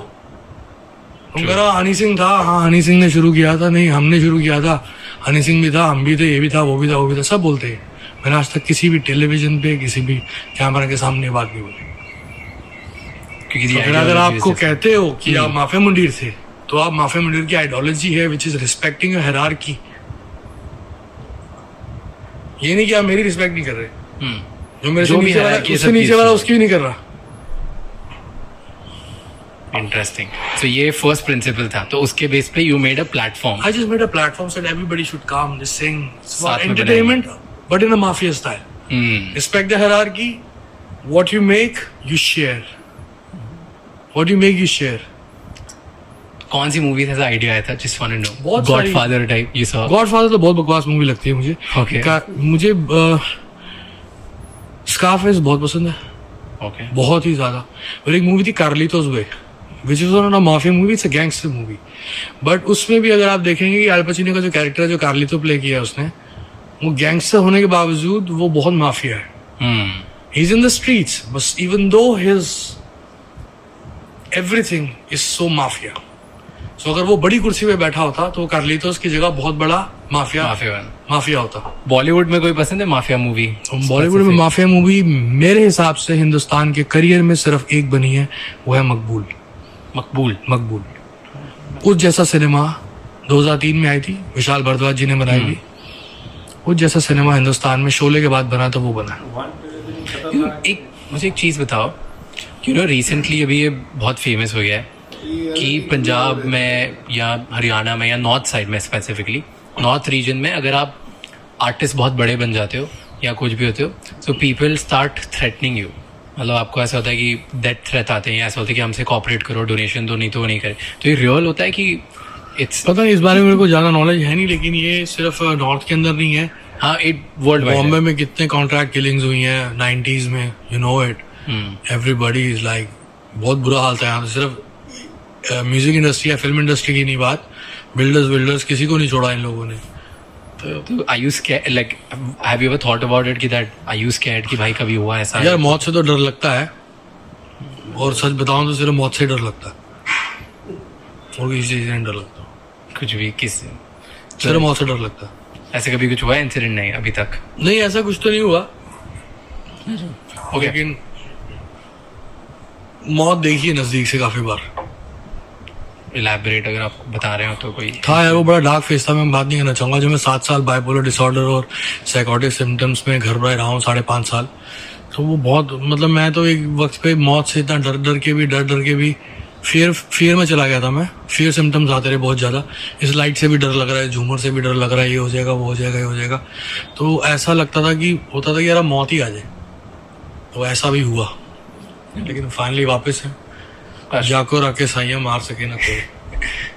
तुम कह रहे हनी सिंह था, हाँ हनी सिंह ने शुरू किया था, नहीं हमने शुरू किया था, हनी सिंह भी था, हम भी थे, ये भी था, वो भी था, वो भी था, सब बोलते हैं। मैंने आज तक किसी भी टेलीविजन पे, किसी भी कैमरा के सामने ये बात नहीं बोली। क्योंकि तो फिर अगर आपको कहते हो कि आप माफिया मुंडीर थे, तो आप माफिया मुंडीर की आइडियोलॉजी है which is respecting your hierarchy. ये नहीं कि आप मेरी रिस्पेक्ट नहीं कर रहे, जो मेरे से नीचे वाला, उससे नीचे वाला उसकी भी नहीं कर रहा। इंटरेस्टिंग। सो ये फर्स्ट प्रिंसिपल था, तो उसके बेस पे you made a platform. I just made a platform so that everybody should come, just sing. It's for entertainment, but in a mafia style. Respect the hierarchy. What you make, you share. What you make, you share. कौन सी movie से ऐसा idea आया था? Just want to know. बहुत सारी। Godfather type you saw? Godfather तो बहुत बकवास मूवी लगती है मुझे। Okay. मुझे स्कारफेस बहुत पसंद है, ओके, बहुत ही ज्यादा। और एक मूवी थी Carlito's way, which is not a mafia movie, it's a gangster movie. But उसमें भी अगर आप देखेंगे कि अल पचिनो का जो कैरेक्टर है, जो कार्लितो प्ले किया है उसने, वो गैंगस्टर होने के बावजूद वो बहुत माफिया है। He is in the streets, बस even though his everything is so mafia. So अगर वो बड़ी कुर्सी पे बैठा होता तो कार्लिटोस की जगह बहुत बड़ा माफिया होता। बॉलीवुड में कोई पसंद है माफिया मूवी? बॉलीवुड में माफिया मूवी मेरे हिसाब से हिंदुस्तान के करियर में सिर्फ एक बनी है, वो है मकबूल। मकबूल उस जैसा सिनेमा 2003 में आई थी, विशाल भारद्वाज जी ने बनाई थी। उस जैसा सिनेमा हिंदुस्तान में शोले के बाद बना तो वो बना। मुझे एक चीज़ बताओ, यू नो रिसेंटली अभी ये बहुत फेमस हो गया है कि पंजाब में या हरियाणा में या नॉर्थ साइड में स्पेसिफिकली नॉर्थ रीजन में अगर आप आर्टिस्ट बहुत बड़े बन जाते हो या कुछ भी होते हो so people start threatening you, मतलब आपको ऐसा होता है कि डेथ थ्रेट आते हैं, ऐसा होता है कि हमसे कॉपरेट करो, डोनेशन दो, नहीं तो वो नहीं करे। तो ये रियल होता है कि इट्स पता नहीं, इस बारे में मेरे को ज़्यादा नॉलेज है नहीं, लेकिन ये सिर्फ नॉर्थ के अंदर नहीं है। हाँ, इट वर्ल्ड बॉम्बे में कितने कॉन्ट्रैक्ट किलिंग्स हुई हैं 90s में, you know it, everybody is like, बहुत बुरा हाल था यहाँ। सिर्फ म्यूजिक इंडस्ट्री या फिल्म इंडस्ट्री की नहीं बात, बिल्डर्स किसी को नहीं छोड़ा इन लोगों ने। तो are you scared, like have you ever thought about it कि that are you scared कि भाई कभी हुआ ऐसा? यार मौत से तो डर लगता है, और सच बताऊं तो सिर्फ मौत से डर लगता है, और किसी चीज़ से नहीं डर लगता, कुछ भी किस सिर्फ मौत से डर लगता है। ऐसे कभी कुछ हुआ इंसिडेंट? नहीं अभी तक नहीं, ऐसा कुछ तो नहीं हुआ, ओके। लेकिन मौत देखी है नज़दीक से काफ़ी बार। इलैबोरेट अगर आप बता रहे हो तो कोई था यार, वो बड़ा डार्क फेस था, मैं बात नहीं करना चाहूँगा। जब मैं 7 साल बाइपोलर डिसऑर्डर और साइकोटिक सिम्टम्स में घर में रहा हूँ 5.5 साल, तो वो बहुत, मतलब मैं तो एक वक्त पे मौत से इतना डर के भी फियर में चला गया था मैं। फियर सिम्टम्स आते रहे बहुत ज़्यादा, इस लाइट से भी डर लग रहा है, झूमर से भी डर लग रहा है, ये हो जाएगा, वो हो जाएगा, ये हो जाएगा। तो ऐसा लगता था कि होता था कि यार मौत ही आ जाए। तो ऐसा भी हुआ, लेकिन फाइनली वापस है, जाको राके साइया मार सके ना कोई।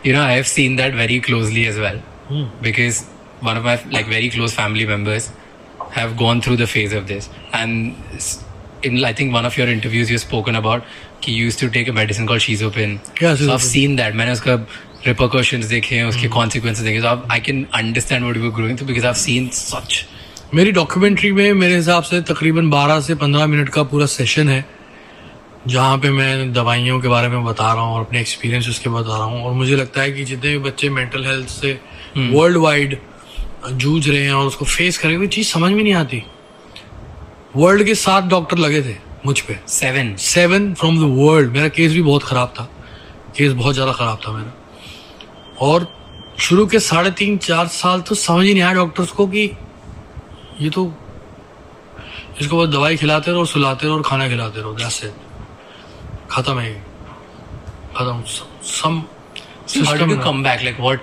You know, I have seen that very closely as well, because one of my like very close family members have gone through the phase of this, and in I think one of your interviews you've spoken about कि you used to take a medicine called Shizopin. Yeah, so I've seen that. मैंने उसका repercussions देखे हैं, उसके consequences देखे, so I can understand what you were going through because I've seen such. मेरी documentary में मेरे हिसाब से तकरीबन 12 से 15 मिनट का पूरा सेशन है, जहाँ पे मैं दवाइयों के बारे में बता रहा हूँ और अपने एक्सपीरियंस उसके बता रहा हूँ। और मुझे लगता है कि जितने भी बच्चे मेंटल हेल्थ से वर्ल्ड वाइड जूझ रहे हैं और उसको फेस करेंगे, वो चीज़ समझ में नहीं आती। वर्ल्ड के 7 डॉक्टर लगे थे मुझ पे, 7 फ्रॉम द वर्ल्ड। मेरा केस भी बहुत ख़राब था, केस बहुत ज़्यादा ख़राब था मेरा, और शुरू के 3.5-4 साल तो समझ ही नहीं आया डॉक्टर्स को कि ये तो, इसको बस दवाई खिलाते रहो, सुलाते रहो और खाना खिलाते रहो, दैट्स इट, खत्म है, खत्म। सम How did you come back? Like what?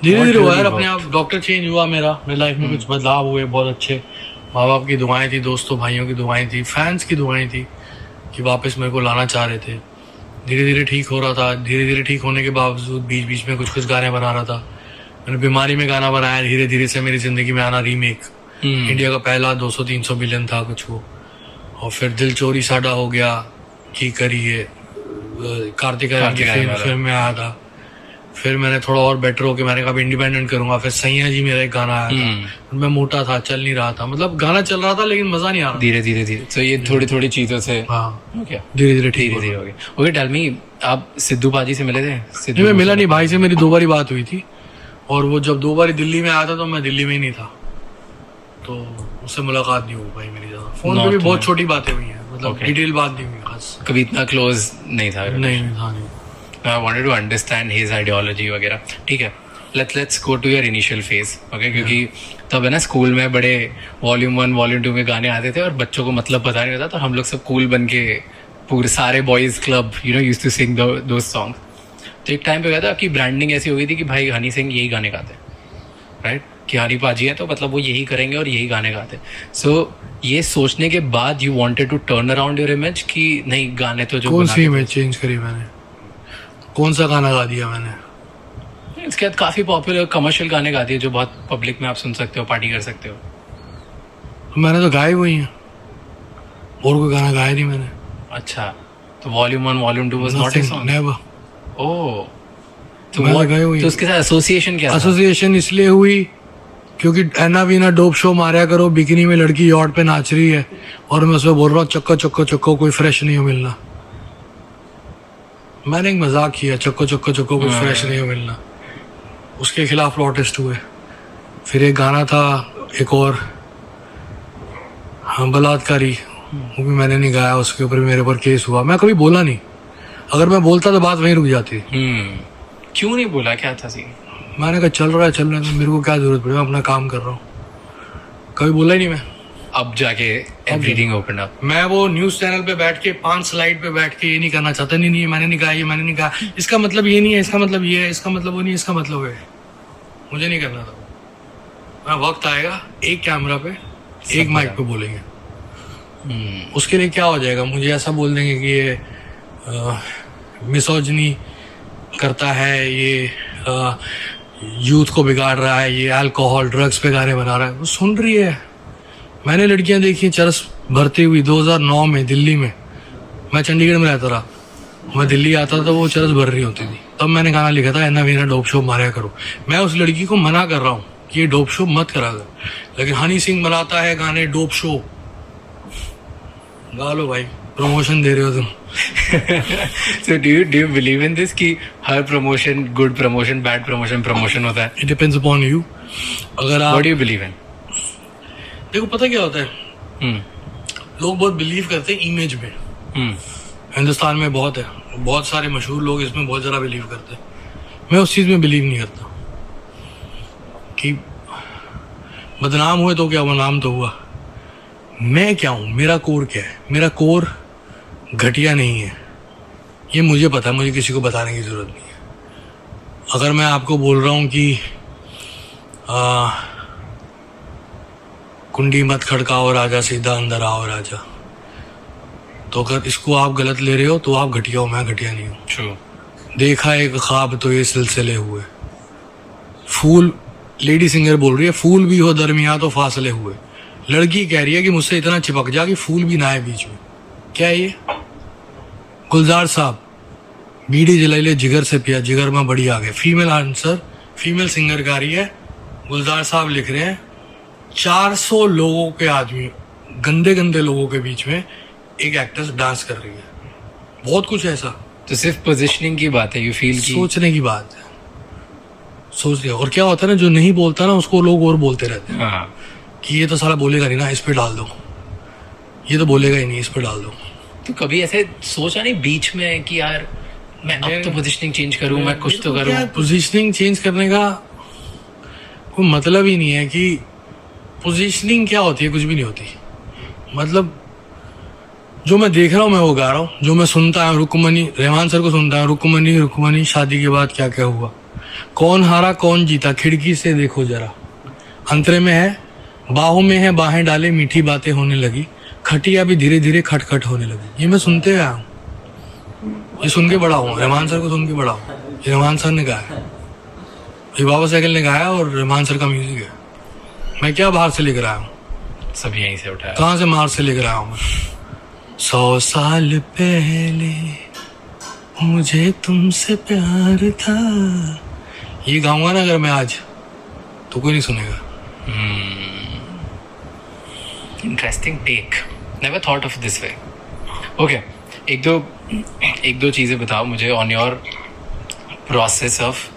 धीरे धीरे हुआ यार, अपने आप डॉक्टर चेंज हुआ मेरा, मेरी लाइफ में कुछ बदलाव हुए बहुत अच्छे। माँ बाप की दुआएं थी, दोस्तों भाइयों की दुआएं थी, फैंस की दुआएं थी कि वापस मेरे को लाना चाह रहे थे। धीरे धीरे ठीक हो रहा था, धीरे धीरे ठीक होने के बावजूद बीच बीच में कुछ गाने बना रहा था। मैंने बीमारी में गाना बनाया, धीरे धीरे से मेरी जिंदगी में आना रीमेक, इंडिया का पहला 200-300 मिलियन था कुछ वो, और फिर दिल चोरी साडा हो गया, की करिए कार्तिक आर्यन की फिल्म में आया था। फिर मैंने थोड़ा और बेटर होके मैंने कहा इंडिपेंडेंट करूंगा। फिर सैया जी मेरा एक गाना आया, मैं मोटा था, चल नहीं रहा था, मतलब गाना चल रहा था लेकिन मजा नहीं आ रहा। धीरे धीरे तो ये थोड़ी थोड़ी चीजों से धीरे धीरे हो गया। ओके, टेल मी, आप सिद्धू पाजी से मिले थे? सिद्धू मैं मिला नहीं, भाई से मेरी 2 बारी बात हुई थी, और वो जब 2 बारी दिल्ली में आया था तो मैं दिल्ली में ही नहीं था, तो उससे मुलाकात नहीं हो पाई मेरी ज्यादा। फोन पे भी बहुत छोटी बातें हुई हैं, मतलब डिटेल बात नहीं हुई खास, कभी इतना क्लोज नहीं था। नहीं था। I wanted to understand his ideology वगैरह, ठीक है। Let's go to your initial phase, okay? क्योंकि तब है ना स्कूल में बड़े वॉल्यूम 1 वॉल्यूम 2 में गाने आते थे और बच्चों को मतलब पता नहीं होता, तो हम लोग सब कूल बन के पूरे सारे boys club used to sing those songs. तो एक टाइम पे गया था कि ब्रांडिंग ऐसी हो गई थी कि भाई हनी सिंह यही गाने गाते हैं, राइट, कि हनी पाजी है तो मतलब वो यही करेंगे और यही गाने गाते हैं। सो ये सोचने के बाद you wanted to turn around your image कि नहीं, गाने तो जो कौन सी इमेज चेंज करी मैंने, कौन सा गाना गा दिया मैंने? इसके बाद काफी पॉपुलर कमर्शियल गाने गा दिए जो बहुत पब्लिक में आप सुन सकते हो, पार्टी कर सकते हो। मैंने तो गाए हुई हैं, और कोई गाना गाया नहीं मैंने। अच्छा, तो volume 1 volume 2 was not a song? Never. Oh, तो उसके साथ एसोसिएशन क्या था? एसोसिएशन इसलिए हुई क्योंकि एना वीना डोप शो मारा करो, बिकिनी में लड़की यॉट पे नाच रही है और मैं उसमें बोल रहा हूँ चक्को चक्को चक्को कोई फ्रेश नहीं हो मिलना। मैंने एक मजाक किया, चक्को चक्को चक्को कोई फ्रेश नहीं हो मिलना। उसके खिलाफ प्रोटेस्ट हुए। फिर एक गाना था एक और, हाँ, बलात्कारी, वो भी मैंने नहीं गाया, उसके ऊपर भी मेरे पर केस हुआ। मैं कभी बोला नहीं, अगर मैं बोलता तो बात वहीं रुक जाती। क्यों नहीं बोला, क्या था सीन? मैंने कहा चल रहा है, मेरे को क्या जरूरत पड़ी, मैं अपना काम कर रहा हूँ। कभी बोला ही नहीं मैं। अब जाके एवरीथिंग ओपन अप. मैं वो न्यूज चैनल पे बैठ के 5 स्लाइड पे बैठ के ये नहीं करना चाहता. नहीं मैंने नहीं कहा, ये मैंने नहीं कहा, इसका मतलब ये नहीं है, इसका मतलब ये है, इसका मतलब वो नहीं, इसका मतलब है. मुझे नहीं करना था. मैं वक्त आएगा एक कैमरा पे एक माइक पे बोलेंगे. उसके लिए क्या हो जाएगा, मुझे ऐसा बोल देंगे कि ये मिसोजिनी करता है, ये यूथ को बिगाड़ रहा है, ये अल्कोहल ड्रग्स पे गाने बना रहा है. वो सुन रही है. मैंने लड़कियां देखी चरस भरती हुई 2009 में दिल्ली में. मैं चंडीगढ़ में रहता रहा, मैं दिल्ली आता था, वो चरस भर रही होती थी. तब मैंने गाना लिखा था, एना वीना डोप शो मारा करो. मैं उस लड़की को मना कर रहा हूँ कि ये डोप शो मत करा कर, लेकिन हनी सिंह बनाता है गाने डोप शो. गा लो भाई, प्रमोशन दे रहे हो तुम. So do you believe in this कि हर promotion, good promotion, bad promotion होता है? It depends upon you. अगर आप What do you believe in? देखो पता क्या होता है, लोग बहुत बिलीव करते हैं इमेज में. हिंदुस्तान में बहुत है, बहुत सारे मशहूर लोग इसमें बहुत ज़्यादा बिलीव करते हैं. मैं उस चीज़ में बिलीव नहीं करता कि बदनाम हुए तो क्या हुआ, नाम तो हुआ. मैं क्या हूँ, मेरा कोर क्या है. मेरा कोर घटिया नहीं है, ये मुझे पता है, मुझे किसी को बताने की ज़रूरत नहीं है. अगर मैं आपको बोल रहा हूँ कि कुंडी मत खड़काओ राजा, सीधा अंदर आओ राजा, तो अगर इसको आप गलत ले रहे हो तो आप घटिया हो, मैं घटिया नहीं हूँ. True. देखा एक ख्वाब तो ये सिलसिले हुए. फूल, लेडी सिंगर बोल रही है, फूल भी हो दरमिया तो फासले हुए. लड़की कह रही है कि मुझसे इतना चिपक जा कि फूल भी ना आए बीच में. क्या है ये? गुलजार साहब, बीड़ी जला ले जिगर से पिया, जिगर में बड़ी आ गए. फीमेल आंसर, फीमेल सिंगर गा रही है. गुलजार साहब लिख रहे हैं 400 लोगों के आदमी, गंदे गंदे लोगों के बीच में एक एक्ट्रेस डांस कर रही है. बहुत कुछ ऐसा. तो सिर्फ पोजीशनिंग की बात है, यू फील कि सोचने की बात है, सोच लिया. और क्या होता है ना, जो नहीं बोलता ना उसको लोग और बोलते रहते हैं हाँ. कि ये तो साला बोलेगा नहीं ना, इस पे डाल दो, ये तो बोलेगा ही नहीं, इस पे डाल दो. तो कभी ऐसे सोचा नहीं बीच में कि यार मैं अब तो पोजीशनिंग चेंज करूं, मैं कुछ तो करूं? पोजीशनिंग चेंज करने का कोई मतलब ही नहीं है. कि पोजीशनिंग क्या होती है, कुछ भी नहीं होती. मतलब जो मैं देख रहा हूँ मैं वो गा रहा हूँ. जो मैं सुनता हूँ, रुकमनी, रहमान सर को सुनता हूँ, रुकमनी रुकमनी शादी के बाद क्या क्या हुआ, कौन हारा कौन जीता, खिड़की से देखो जरा, अंतरे में है, बाहों में है, बाहें डाले, मीठी बातें होने लगी, खटिया भी धीरे धीरे खटखट होने लगी. ये मैं सुनते आया हूँ, ये सुन के बड़ा हूँ. रहमान सर को सुन के बड़ा हूँ. ये रहमान सर ने गाया, ये बाबा साइकिल ने गाया और रहमान सर का म्यूजिक है. मैं क्या बाहर से लेकर आया हूँ, सब यहीं से उठाया. कहाँ से मार से लेकर आया हूँ मैं. 100 साल पहले मुझे तुमसे प्यार था, ये गाऊंगा ना अगर मैं आज, तो कोई नहीं सुनेगा. Interesting take, never thought of this way. Okay, एक दो चीज़ें बताओ मुझे on your process of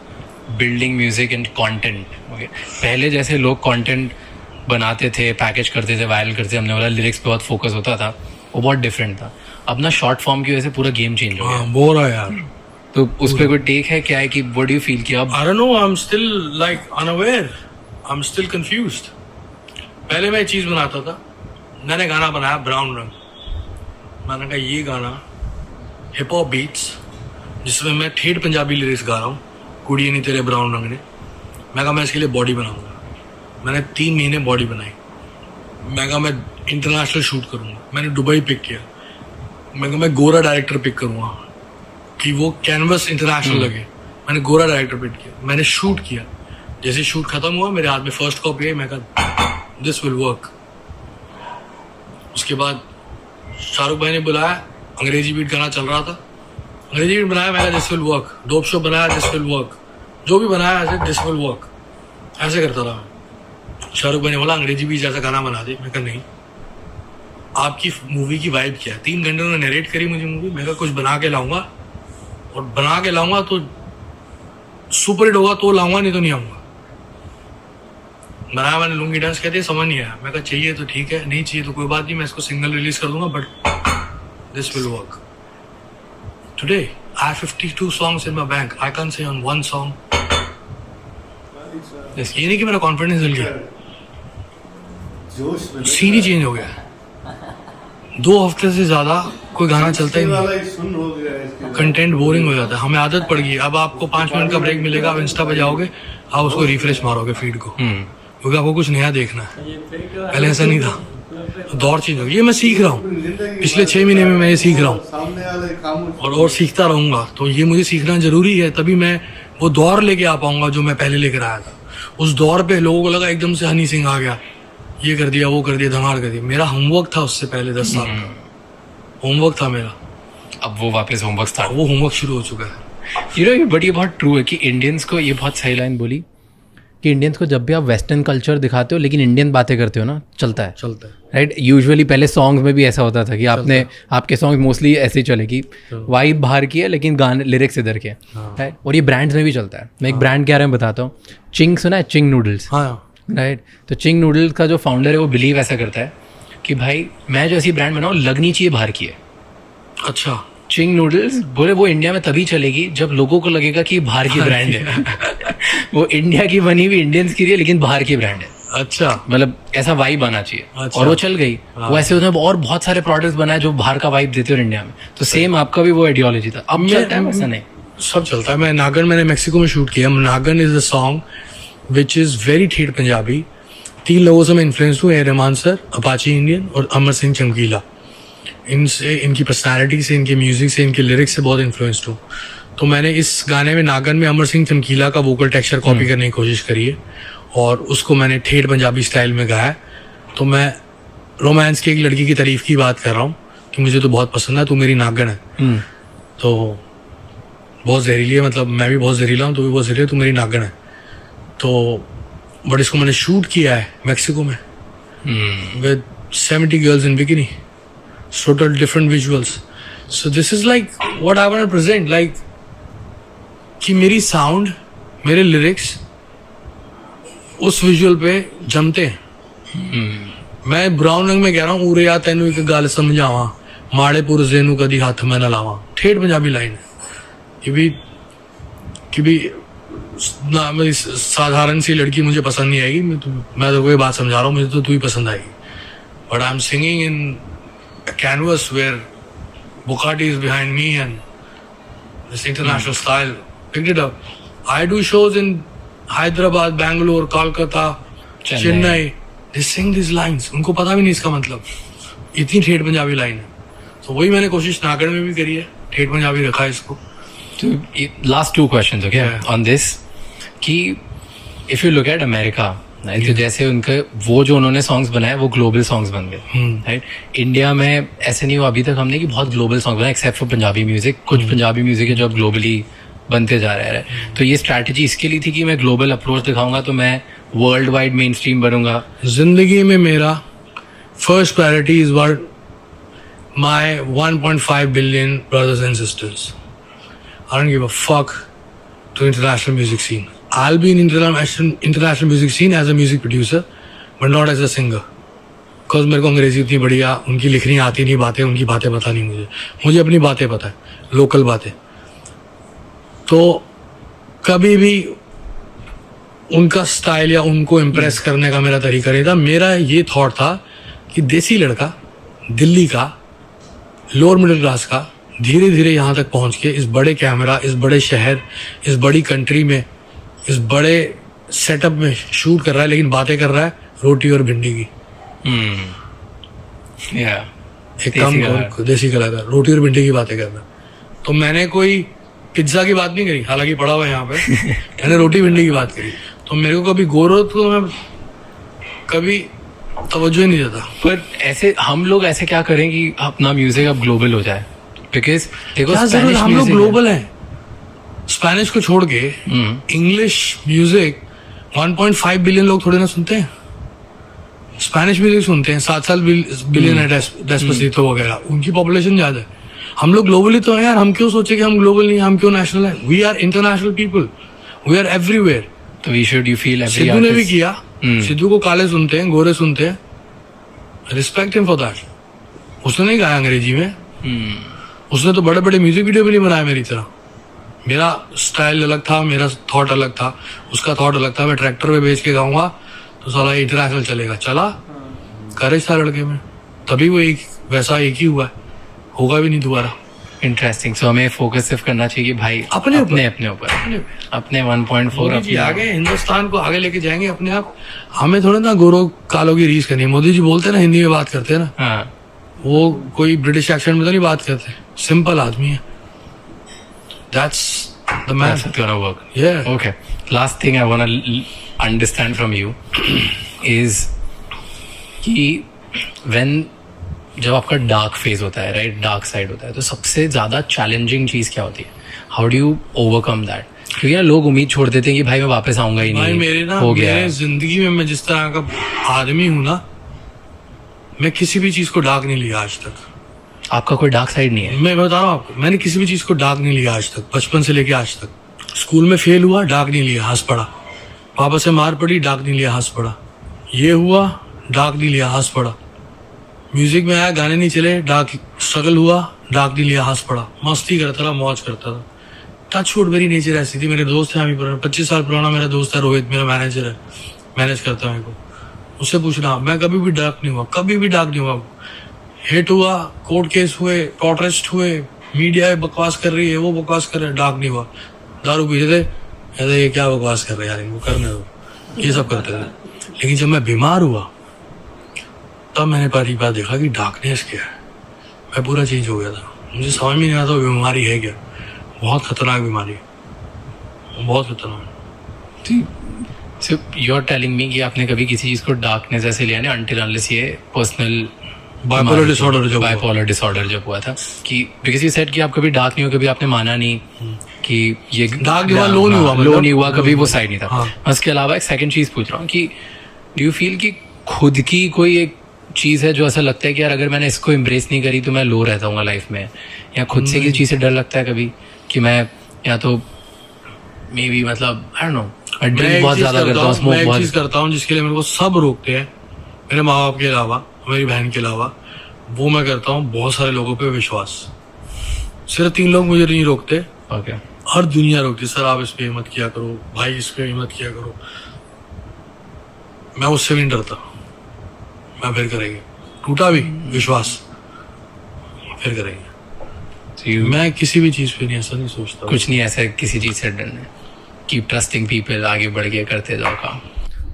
building music and content. Okay, पहले जैसे लोग कंटेंट बनाते थे, पैकेज करते थे, वायरल करते थे, हमने बोला लिरिक्स पे बहुत फोकस होता था, वो बहुत डिफरेंट था. अब ना शॉर्ट फॉर्म की वजह से पूरा गेम चेंज हो गया. हाँ, बोल रहा है यार. तो उस पर कोई टेक है क्या है कि व्हाट डू यू फील कि अब I don't know, I'm still like unaware, I'm still confused. पहले मैं एक चीज़ बनाता था, मैंने गाना बनाया ब्राउन रंग. मैंने कहा ये गाना हिप हॉप बीट्स जिसमें मैं ठेठ पंजाबी लिरिक्स गा रहा हूँ, कुड़ी नहीं तेरे ब्राउन रंग ने. मैं कहा मैं इसके लिए बॉडी बनाऊंगा. मैंने 3 महीने बॉडी बनाई. मैं कहा मैं इंटरनेशनल शूट करूँगा. मैंने दुबई पिक किया. मैं कहा मैं गोरा डायरेक्टर पिक करूँगा कि वो कैनवस इंटरनेशनल लगे. मैंने गोरा डायरेक्टर पिक किया. मैंने शूट किया. जैसे शूट खत्म हुआ मेरे हाथ में फर्स्ट कॉपी आई. मैं कहा दिस विल वर्क. उसके बाद शाहरुख भाई ने बुलाया, अंग्रेजी बीट गाना चल रहा था, अंग्रेजी बीट बनाया. मैं this will work. Dope show बनाया, दिस विल वर्क. जो भी बनाया ऐसे दिस विल वर्क, ऐसे करता रहा. शाहरुख भाई ने बोला अंग्रेजी बीट जैसा गाना बना दे. मैं कहा नहीं, आपकी मूवी की वाइब क्या है. 3 घंटे उन्होंने नरेट करी मुझे मूवी. मैं कहा कुछ बना के लाऊंगा, और बना के लाऊंगा तो सुपर हिट होगा तो लाऊंगा, नहीं तो नहीं आऊंगा. बनाया मैंने लुंगी डांस, कहते समझ नहीं आया. मैं कहा चाहिए तो ठीक है, नहीं चाहिए तो कोई बात नहीं, मैं इसको सिंगल रिलीज कर दूंगा, but this will work. Today I have 52 songs in my bank. I can say on one song. ये नहीं कि मेरा कॉन्फिडेंस हिल गया. जोश में सीन ही चेंज हो गया है। 2 हफ्ते से ज्यादा कोई गाना चलता ही वाला नहीं, ही सुन हो गया है इसके कंटेंट बोरिंग हो जाता है। हमें आदत पड़ गई, अब आपको 5 मिनट का ब्रेक मिलेगा, आप इंस्टा पे जाओगे, आप उसको रिफ्रेश मारोगे फीड को, क्योंकि आपको कुछ नया देखना है। पहले ऐसा नहीं था, दौर चेंज हो गया। ये मैं सीख रहा हूँ, पिछले 6 महीने में मैं ये सीख रहा हूँ सामने वाले खामोश और सीखता रहूंगा। तो ये मुझे सीखना जरूरी है, तभी मैं वो दौर लेके आ पाऊंगा जो मैं पहले लेकर आया था। उस दौर पे लोगों को लगा एकदम से हनी सिंह आ गया, ये कर दिया, वो कर दिया, धमाल कर दिया। मेरा होमवर्क था उससे पहले 10 साल का होमवर्क था मेरा, अब वो वापस होमवर्क स्टार्ट। वो होमवर्क शुरू हो चुका है। ये बट ये बहुत ट्रू है कि इंडियंस को, ये बहुत सही लाइन बोली कि इंडियंस को जब भी आप वेस्टर्न कल्चर दिखाते हो लेकिन इंडियन बातें करते हो ना, चलता है राइट। यूजुअली पहले सॉन्ग्स में भी ऐसा होता था कि आपके सॉन्ग मोस्टली ऐसे ही चले कि वाइब बाहर की है लेकिन गाने लिरिक्स इधर के राइट। और ये ब्रांड्स में भी चलता है। मैं एक ब्रांड के बारे में बताता हूँ, चिंग सुना है? चिंग नूडल्स, राइट। तो चिंग नूडल्स का जो फाउंडर है वो बिलीव ऐसा करता है कि भाई मैं जो ऐसी ब्रांड बनाऊँ लगनी चाहिए बाहर की है। अच्छा, चिंग नूडल्स बोले वो इंडिया में तभी चलेगी जब लोगों को लगेगा कि बाहर की ब्रांड है। वो इंडिया की बनी हुई इंडियंस की रही है लेकिन बाहर की ब्रांड है। अच्छा, मतलब ऐसा वाइब आना चाहिए। अच्छा। और वो चल गई। वैसे उसने और बहुत सारे प्रोडक्ट्स बनाए जो बाहर का वाइब देते हैं इंडिया में। तो सेम आपका भी वो आइडियोलॉजी था। अब चलता है वैसा नहीं? सब चलता है। मैं नागन, मैंने मेक्सिको में शूट किया। Nagan is a song which is very ठेठ पंजाबी। 3 लोगों से मैं इन्फ्लुएंस हूँ, A Rahman sir, Apache Indian और अमर सिंह चमकीला। इनसे, इनकी पर्सनालिटी से, इनके म्यूजिक से, इनके लिरिक्स से बहुत इन्फ्लुएंस्ड हूँ। तो मैंने इस गाने में नागन में अमर सिंह चमकीला का वोकल टेक्सचर कॉपी करने की कोशिश करी है और उसको मैंने ठेठ पंजाबी स्टाइल में गाया। तो मैं रोमांस की एक लड़की की तारीफ की बात कर रहा हूँ कि मुझे तो बहुत पसंद है, तू मेरी नागन है। तो बहुत जहरीली है, मतलब मैं भी बहुत जहरीला हूँ, तू भी बहुत जहरीला है, तू मेरी नागन है। तो बट इसको मैंने शूट किया है मेक्सिको में with 70 girls in bikini, total different visuals. So this is like what I want to present, like कि मेरी साउंड, मेरे लिरिक्स उस विजुअल पे जमते हैं। मैं ब्राउन रंग में कह रहा हूँ, उरे या तेनू एक गल समझावा, माड़े पुरजे नू कदी हाथ में न लावा। ठेठ पंजाबी लाइन है कि भी ना, मेरी साधारण सी लड़की मुझे पसंद नहीं आएगी। मैं तो कोई बात समझा रहा हूँ, मुझे तो तू ही पसंद आएगी। But I am singing in a canvas where Bugatti is behind me and this international style picked it up. I do shows in Hyderabad, Bangalore, Kolkata, Chennai. They sing these lines. उनको पता भी नहीं इसका मतलब, इतनी ठेठ Punjabi line है। तो वही मैंने कोशिश नागड़ में भी करी है, ठेठ पंजाबी रखा है इसको। तो last 2 questions okay on this कि if you look at America, तो जैसे उनके वो जो उन्होंने सॉन्ग्स बनाए वो ग्लोबल सॉन्ग्स बन गए, राइट। इंडिया में ऐसे नहीं हुआ अभी तक हमने कि बहुत ग्लोबल सॉन्ग बनाए, एक्सेप्ट फॉर पंजाबी म्यूजिक। कुछ पंजाबी म्यूजिक है जो अब ग्लोबली बनते जा रहा है। तो ये स्ट्रैटेजी इसके लिए थी कि मैं ग्लोबल अप्रोच दिखाऊंगा तो मैं वर्ल्ड वाइड मेन स्ट्रीम बनूंगा। जिंदगी में मेरा first priority is what my 1.5 billion brothers and sisters. I don't give a fuck to international music scene. I'll be in international music scene as a music producer, but not as a singer. Because मेरे को अंग्रेजी उतनी बढ़िया उनकी लिखनी आती नहीं, बातें उनकी बातें पता नहीं मुझे अपनी बातें पता है, लोकल बातें। तो कभी भी उनका स्टाइल या उनको इम्प्रेस करने का मेरा तरीका नहीं था। मेरा ये थॉट था कि देसी लड़का दिल्ली का, लोअर मिडिल क्लास का, धीरे धीरे यहाँ तक पहुँच के इस बड़े कैमरा, इस बड़े शहर, इस बड़ी कंट्री में, इस बड़े सेटअप में शूट कर रहा है, लेकिन बातें कर रहा है रोटी और भिंडी की। एक काम देसी कलाकार रोटी और भिंडी की बातें कर रहा है। तो मैंने कोई पिज्जा की बात नहीं करी, हालांकि पड़ा हुआ है यहाँ पे। मैंने रोटी भिंडी की बात करी। तो मेरे को कभी गोरो तो मैं कभी तवज्जो ही नहीं देता। पर ऐसे हम लोग ऐसे क्या करें कि अपना म्यूजिक अब ग्लोबल हो जाए? बिकॉज हम लोग ग्लोबल हैं। स्पेनिश को छोड़ के इंग्लिश म्यूजिक 1.5 बिलियन लोग थोड़े ना सुनते हैं। स्पेनिश म्यूजिक सुनते हैं, 7 बिलियन है डेस्पासितो वगैरह, उनकी पॉपुलेशन ज्यादा है। हम लोग ग्लोबली तो हैं यार, हम क्यों सोचे कि हम ग्लोबल नहीं, हम क्यों नेशनल है? We are international people, we are everywhere. तो we should, you feel every Sidhu ने भी किया। सिद्धू को काले सुनते हैं, गोरे सुनते हैं, रिस्पेक्ट हिम फॉर दैट। उसने नहीं गाया अंग्रेजी में, उसने तो बड़े बड़े म्यूजिक वीडियो भी नहीं बनाया मेरी तरह। मेरा स्टाइल अलग था, मेरा थॉट अलग था, उसका थॉट अलग था। मैं ट्रैक्टर पे बेच के गाऊंगा तो साला इंटरनेशनल चलेगा, चला करेज था लड़के में, तभी वो एक वैसा एक ही हुआ है, होगा भी नहीं दोबारा। इंटरेस्टिंग। सो हमें फोकस सिर्फ करना चाहिए भाई अपने ऊपर। अपने ऊपर, अपने 1.4 मोदी जी अपने आगे हिंदुस्तान को आगे लेके जाएंगे अपने आप। हमें थोड़ा ना गोरों कालों की रीस करनी है। मोदी जी बोलते हैं ना, हिंदी में बात करते हैं ना, हाँ वो कोई ब्रिटिश एक्सेंट में तो नहीं बात करते, सिंपल आदमी है। That's the man. that's gonna work. Yeah. Okay. Last thing I want to understand from you is कि when जब आपका डार्क फेज होता है, राइट, डार्क साइड होता है, तो सबसे ज्यादा चैलेंजिंग चीज क्या होती है? How do you overcome that? क्योंकि ना लोग उम्मीद छोड़ देते हैं कि भाई मैं वापस आऊंगा ही भाई नहीं, मेरे ना हो गया मेरे है। जिंदगी में मैं जिस तरह का आदमी हूं ना, मैं किसी भी चीज को डार्क नहीं लिया आज तक। आपका कोई डार्क साइड नहीं है? मैं बता रहा हूँ आपको, मैंने किसी भी चीज को डार्क नहीं लिया आज तक, बचपन से लेके आज तक। स्कूल में फेल हुआ, डार्क नहीं लिया, हंस पड़ा। पापा से मार पड़ी, डार्क नहीं लिया, हंस पड़ा। ये हुआ, डार्क नहीं लिया, हंस पड़ा। म्यूजिक में आया, गाने नहीं चले, डार्क स्ट्रगल हुआ, डार्क नहीं लिया, हंस पड़ा। मस्ती करता था, मौज करता था। टच वुड मेरी नेचर ऐसी थी। मेरे दोस्त हैं, अभी 25 साल पुराना मेरा दोस्त है रोहित, मेरा मैनेजर है, मैनेज करता है मेरे को। उससे पूछना, मैं कभी भी डार्क नहीं हुआ, कभी भी डार्क नहीं हुआ। हिट हुआ, कोर्ट केस हुए, टॉर्चरेस्ट हुए, मीडिया बकवास कर रही है, वो बकवास कर रहे हैं, डार्क नहीं हुआ। दारू पीते थे, कहते ये क्या बकवास कर रहे हैं यार, इनको करने दो, ये सब करते थे। लेकिन जब मैं बीमार हुआ, तब मैंने पहली बार देखा कि डार्कनेस क्या है। मैं पूरा चेंज हो गया था। मुझे समझ में नहीं आता बीमारी है क्या। बहुत खतरनाक बीमारी है, बहुत खतरनाक। So you're telling me कि आपने कभी किसी चीज को डार्कनेस ऐसे लिया नहीं until unless ये पर्सनल बाइपोलर डिसऑर्डर जब हुआ। बाइपोलर डिसऑर्डर जब हुआ था, कि बिकॉज यू सेड कि आप कभी डार्क नहीं हो, कभी आपने माना नहीं कि ये डार्क नहीं हुआ, लो नहीं हुआ, लो मतलब नहीं हुआ, कभी वो साइड नहीं था। हाँ। उसके अलावा एक सेकंड चीज पूछ रहा हूँ कि डू यू फील कि खुद की कोई एक चीज है जो ऐसा लगता है कि यार अगर मैंने इसको एम्ब्रेस नहीं करी तो मैं लो रहता हूँ लाइफ में, या खुद से किसी चीज से डर लगता है कभी कि मैं या तो मे बी मतलब आई डोंट नो, मैं ड्रिंक बहुत ज्यादा करता हूँ, स्मोक मैं एक बहुत चीज करता हूँ जिसके लिए मेरे को सब रोकते हैं, मेरे माँ बाप के अलावा, मेरी बहन के अलावा। वो मैं करता हूँ बहुत सारे लोगों पे विश्वास। सिर्फ 3 लोग मुझे नहीं रोकते, ओके हर दुनिया रोकती। सर आप इस पे हिम्मत किया करो, भाई इस पे हिम्मत किया करो। मैं उससे भी नहीं डरता, मैं फिर करेंगे। टूटा भी विश्वास, फिर करेंगे। मैं किसी भी चीज पे नहीं ऐसा नहीं सोचता। कुछ नहीं ऐसा किसी चीज से डरना, कीप ट्रस्टिंग पीपल, आगे बढ़ के करते जाओ काम।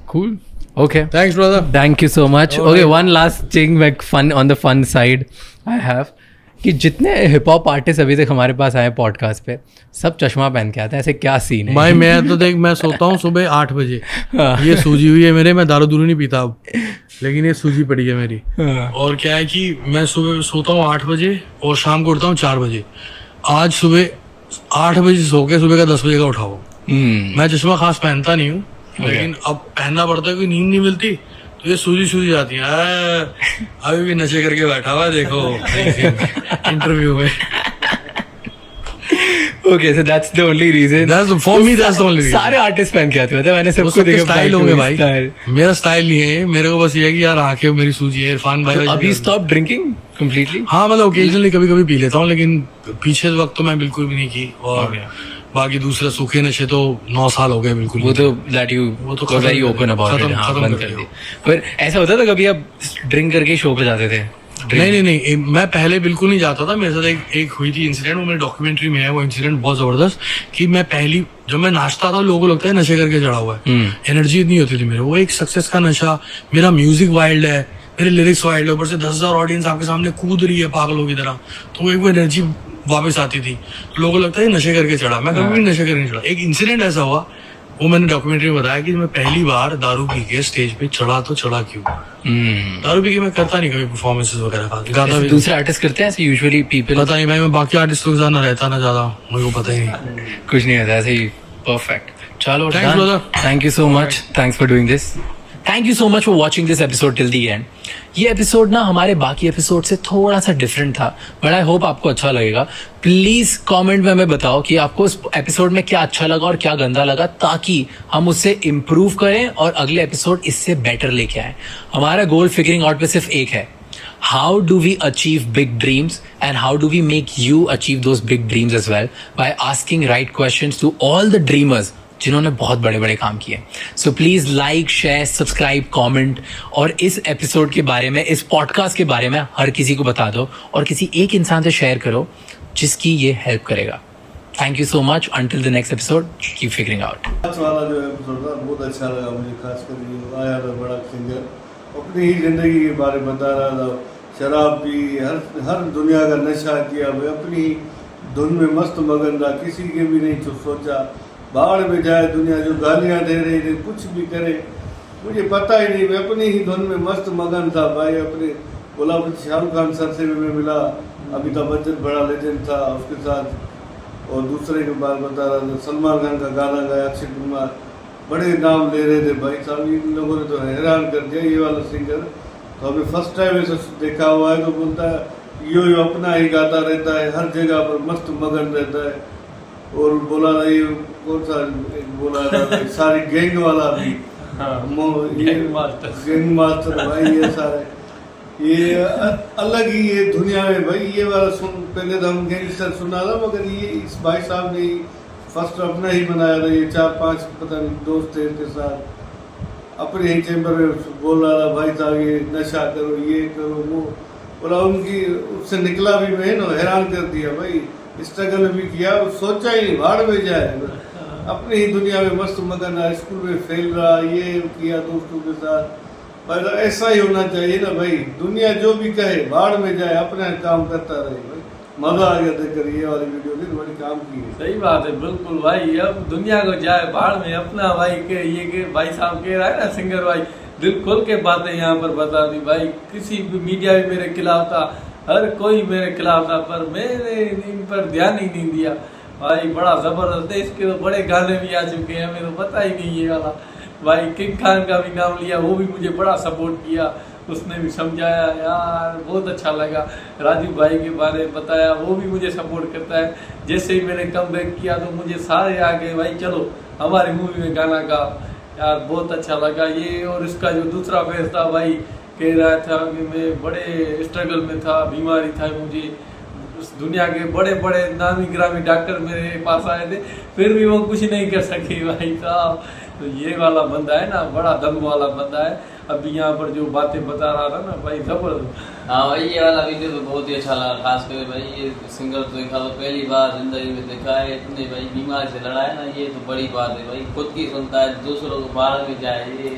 Cool, okay, thanks brother. Thank you so much. Okay, one last thing, like fun on the fun side I have, कि जितने हिप हॉप आर्टिस्ट अभी तक हमारे पास आए पॉडकास्ट पे, सब चश्मा पहन के आते हैं, ऐसे क्या सीन है? भाई मैं तो देख, मैं सोता हूँ सुबह 8 बजे, ये सूजी हुई है मेरे, मैं दारू दूरू नहीं पीता अब, लेकिन ये सूजी पड़ी है मेरी। और क्या है कि मैं सुबह सोता हूँ 8 बजे और शाम को उठता हूँ 4 बजे। आज सुबह 8 बजे सो के सुबह का 10 बजे का उठा हुआ। मैं चश्मा खास पहनता नहीं हूँ, लेकिन अब पहनना पड़ता है, कोई नींद नहीं मिलती तो ये सूजी जाती है। अभी भी नशे करके बैठा हुआ है, देखो इंटरव्यू में। Okay, so that's the only reason for me, that's the only reason. सारे आर्टिस्ट पहन के आते हैं, मैंने वो सबको देखा। स्टाइल होंगे भाई, style। मेरा स्टाइल नहीं है। मेरे को बस ये है कि यार आंखें मेरी सूजी है। इरफान भाई तो अभी स्टॉप ड्रिंकिंग कंप्लीटली? हाँ मतलब ओकेजनली कभी कभी पी लेता हूँ, लेकिन पीछे वक्त तो मैं बिल्कुल भी नहीं की। और बाकी दूसरे सूखे नशे तो 9 साल हो गए बिल्कुल। वो तो दैट यू वो तो were very open about it, हाँ, बंद कर दी। पर ऐसा होता था कभी आप ड्रिंक करके शो पे जाते थे? नहीं, मैं पहले बिल्कुल नहीं जाता था। मेरे साथ एक हुई थी इंसिडेंट, वो मेरे डॉक्यूमेंट्री में है। वो इंसिडेंट बहुत जबरदस्त, कि मैं जब मैं नाचता था लोगों को लगता है नशे करके चढ़ा हुआ है, एनर्जी इतनी होती थी मेरे। वो एक सक्सेस का नशा। मेरा म्यूजिक वाइल्ड है, मेरे लिरिक्स वाइल्ड है, ऊपर से 10,000 ऑडियंस आपके सामने कूद रही है पागलों की तरह, तो वो एक वो एनर्जी वापस आती थी। लोगों को लगता है नशे करके चढ़ा, मैं कभी भी नशे करके नहीं चढ़ा। एक इंसिडेंट ऐसा हुआ, वो मैंने डॉक्यूमेंट्री में बताया, कि मैं पहली बार दारू पी के स्टेज पे चढ़ा तो चढ़ा क्यों। दारू पी के मैं करता नहीं कभी परफॉर्मेंसेस वगैरह का, गाता भी। दूसरे आर्टिस्ट करते हैं ऐसे यूजुअली पीपल? पता नहीं भाई, मैं बाकी आर्टिस्टों के साथ ना रहता ना ज्यादा, मेरे को पता ही नहीं। कुछ नहीं होता, ऐसे ही परफेक्ट। चलो, Thanks, brother. Thank you so much, thanks for doing this. Thank you so much for watching this episode till the and. ये एपिसोड ना हमारे बाकी एपिसोड से थोड़ा सा डिफरेंट था, बट आई होप आपको अच्छा लगेगा। प्लीज कमेंट में हमें बताओ कि आपको इस एपिसोड में क्या अच्छा लगा और क्या गंदा लगा, ताकि हम उससे इम्प्रूव करें और अगले एपिसोड इससे बेटर लेके आए। हमारा गोल फिगरिंग आउट पे सिर्फ एक है, how do we achieve big dreams and how do we make you achieve those big dreams as well by asking right questions to all the dreamers जिन्होंने बहुत बड़े बड़े काम किए। So please like, share, subscribe, comment, और इस episode के बारे में, इस पॉडकास्ट के बारे में हर किसी को बता दो और किसी एक इंसान से शेयर करो जिसकी ये हेल्प करेगा। Thank you so much. Until the next episode, keep figuring out. आज वाला जो एपिसोड था बहुत अच्छा लगा मुझे, खासकर ये आया था बड़ा सिंगर, अपनी ही ज़िंदगी के बारे में बता रहा था। शराब पी, हर दुनिया का नशा किया, भाई अपनी धुन में मस्त मगन था, किसी के भी नहीं सोचा। बाहर में जाए दुनिया, जो गालियाँ दे रही थी, कुछ भी करे मुझे पता ही नहीं, मैं अपनी ही धुन में मस्त मगन था भाई। अपने बोला, शाहरुख खान सर से भी मैं मिला, अमिताभ बच्चन बड़ा लेजेंड था उसके साथ, और दूसरे के बारे बता रहा था, सलमान खान का गाना गाया, अक्षय कुमार, बड़े नाम ले रहे थे भाई साहब। इन लोगों ने तो हैरान कर दिया ये वाला सिंगर। तो अभी फर्स्ट टाइम ऐसा देखा हुआ है, तो बोलता है यो अपना ही गाता रहता है, हर जगह पर मस्त मगन रहता है। और बोला था ये कौन सा बोला था, सारी गैंग वाला भी, गैंग मास्टर भाई, ये सारे ये अलग ही ये दुनिया में भाई। ये वाला सुन, पहले तो हम गैंगस्टर सुना था, मगर ये इस भाई साहब ने फर्स्ट अपना ही बनाया था। ये 4-5 पता नहीं दोस्त थे इसके साथ, अपने ही चैम्बर में बोल रहा था, भाई साहब ये नशा करो, ये करो, वो बोला। उनकी उससे निकला भी मैं ना, हैरान कर दिया भाई। स्ट्रगल भी किया, सोचा ही नहीं भाड़ में जाए, अपनी ही दुनिया में मस्त मगन है, स्कूल में फेल रहा, ये किया दोस्तों के साथ। पर ऐसा ही होना चाहिए ना भाई, दुनिया जो भी कहे भाड़ में जाए, अपना काम करता रहे भाई। मजा आ गया देखकर ये वाली वीडियो की, बड़ी काम की है। सही बात है, बिल्कुल भाई। अब दुनिया को जाए भाड़ में, अपना भाई के ये के भाई साहब कह रहा है ना सिंगर भाई, दिल खोल के बातें यहाँ पर बता दी भाई। किसी भी मीडिया भी मेरे खिलाफ था, हर कोई मेरे खिलाफ था, पर मैंने इन पर ध्यान ही नहीं दिया भाई। बड़ा जबरदस्त है, इसके तो बड़े गाने भी आ चुके हैं, हमें तो पता ही नहीं ये वाला भाई। किंग खान का भी नाम लिया, वो भी मुझे बड़ा सपोर्ट किया, उसने भी समझाया यार, बहुत अच्छा लगा। राजू भाई के बारे में बताया, वो भी मुझे सपोर्ट करता है। जैसे ही मैंने कमबैक किया तो मुझे सारे आ गए भाई, चलो हमारी मूवी में गाना गा यार, बहुत अच्छा लगा ये। और इसका जो दूसरा फेस था भाई, कह रहा था कि मैं बड़े स्ट्रगल में था, बीमारी था मुझे, उस दुनिया के बड़े बड़े नामी ग्रामी डॉक्टर मेरे पास आए थे, फिर भी वो कुछ नहीं कर सके भाई साहब। तो ये वाला बंदा है ना, बड़ा दम वाला बंदा है। अभी यहाँ पर जो बातें बता रहा था ना भाई, जबरदस्त। हाँ भाई, ये वाला वीडियो तो बहुत ही अच्छा लगा, खासकर भाई ये सिंगर तो देखा तो पहली बार जिंदगी में देखा है, इतने भाई बीमारी से लड़ा है ना, ये तो बड़ी बात है भाई। खुद की सुनता है, दूसरों को बाहर में जाए, ये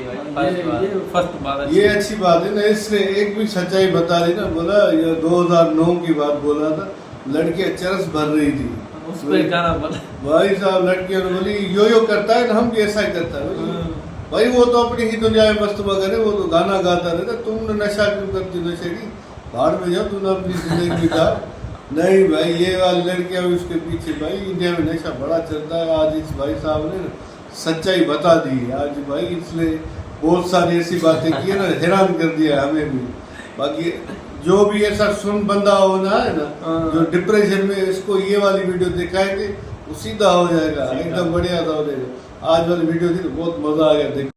फर्स्ट बात ये अच्छी बात है ना। इसने एक भी सच्चाई बता दी ना, बोला ये 2009 की बात बोला था, लड़कियां चरस भर रही थी, उस पर गाना बना भाई साहब। लड़कियों ने बोली यो करता है ना, हम भी ऐसा ही करता है भाई। वो तो अपनी ही दुनिया में मस्त मगन है, वो तो गाना गाता रहता। तुमने नशा क्यों करती, नशे की भाड़ में जाओ, तुमने अपनी जिंदगी बिता। नहीं भाई, ये वाली लड़कियां भी उसके पीछे भाई। इंडिया में नशा बड़ा चलता है। आज इस भाई साहब ने सच्चाई बता दी है आज भाई, इसलिए बहुत सारी ऐसी बातें की है ना, हैरान कर दिया हमें भी। बाकी जो भी ऐसा सुन बंदा होना है ना, जो डिप्रेशन में, इसको ये वाली वीडियो दिखाएंगे, वो सीधा हो जाएगा, एकदम बढ़िया सा हो जाएगा। आज वाली वीडियो थी तो बहुत मजा आ गया देख।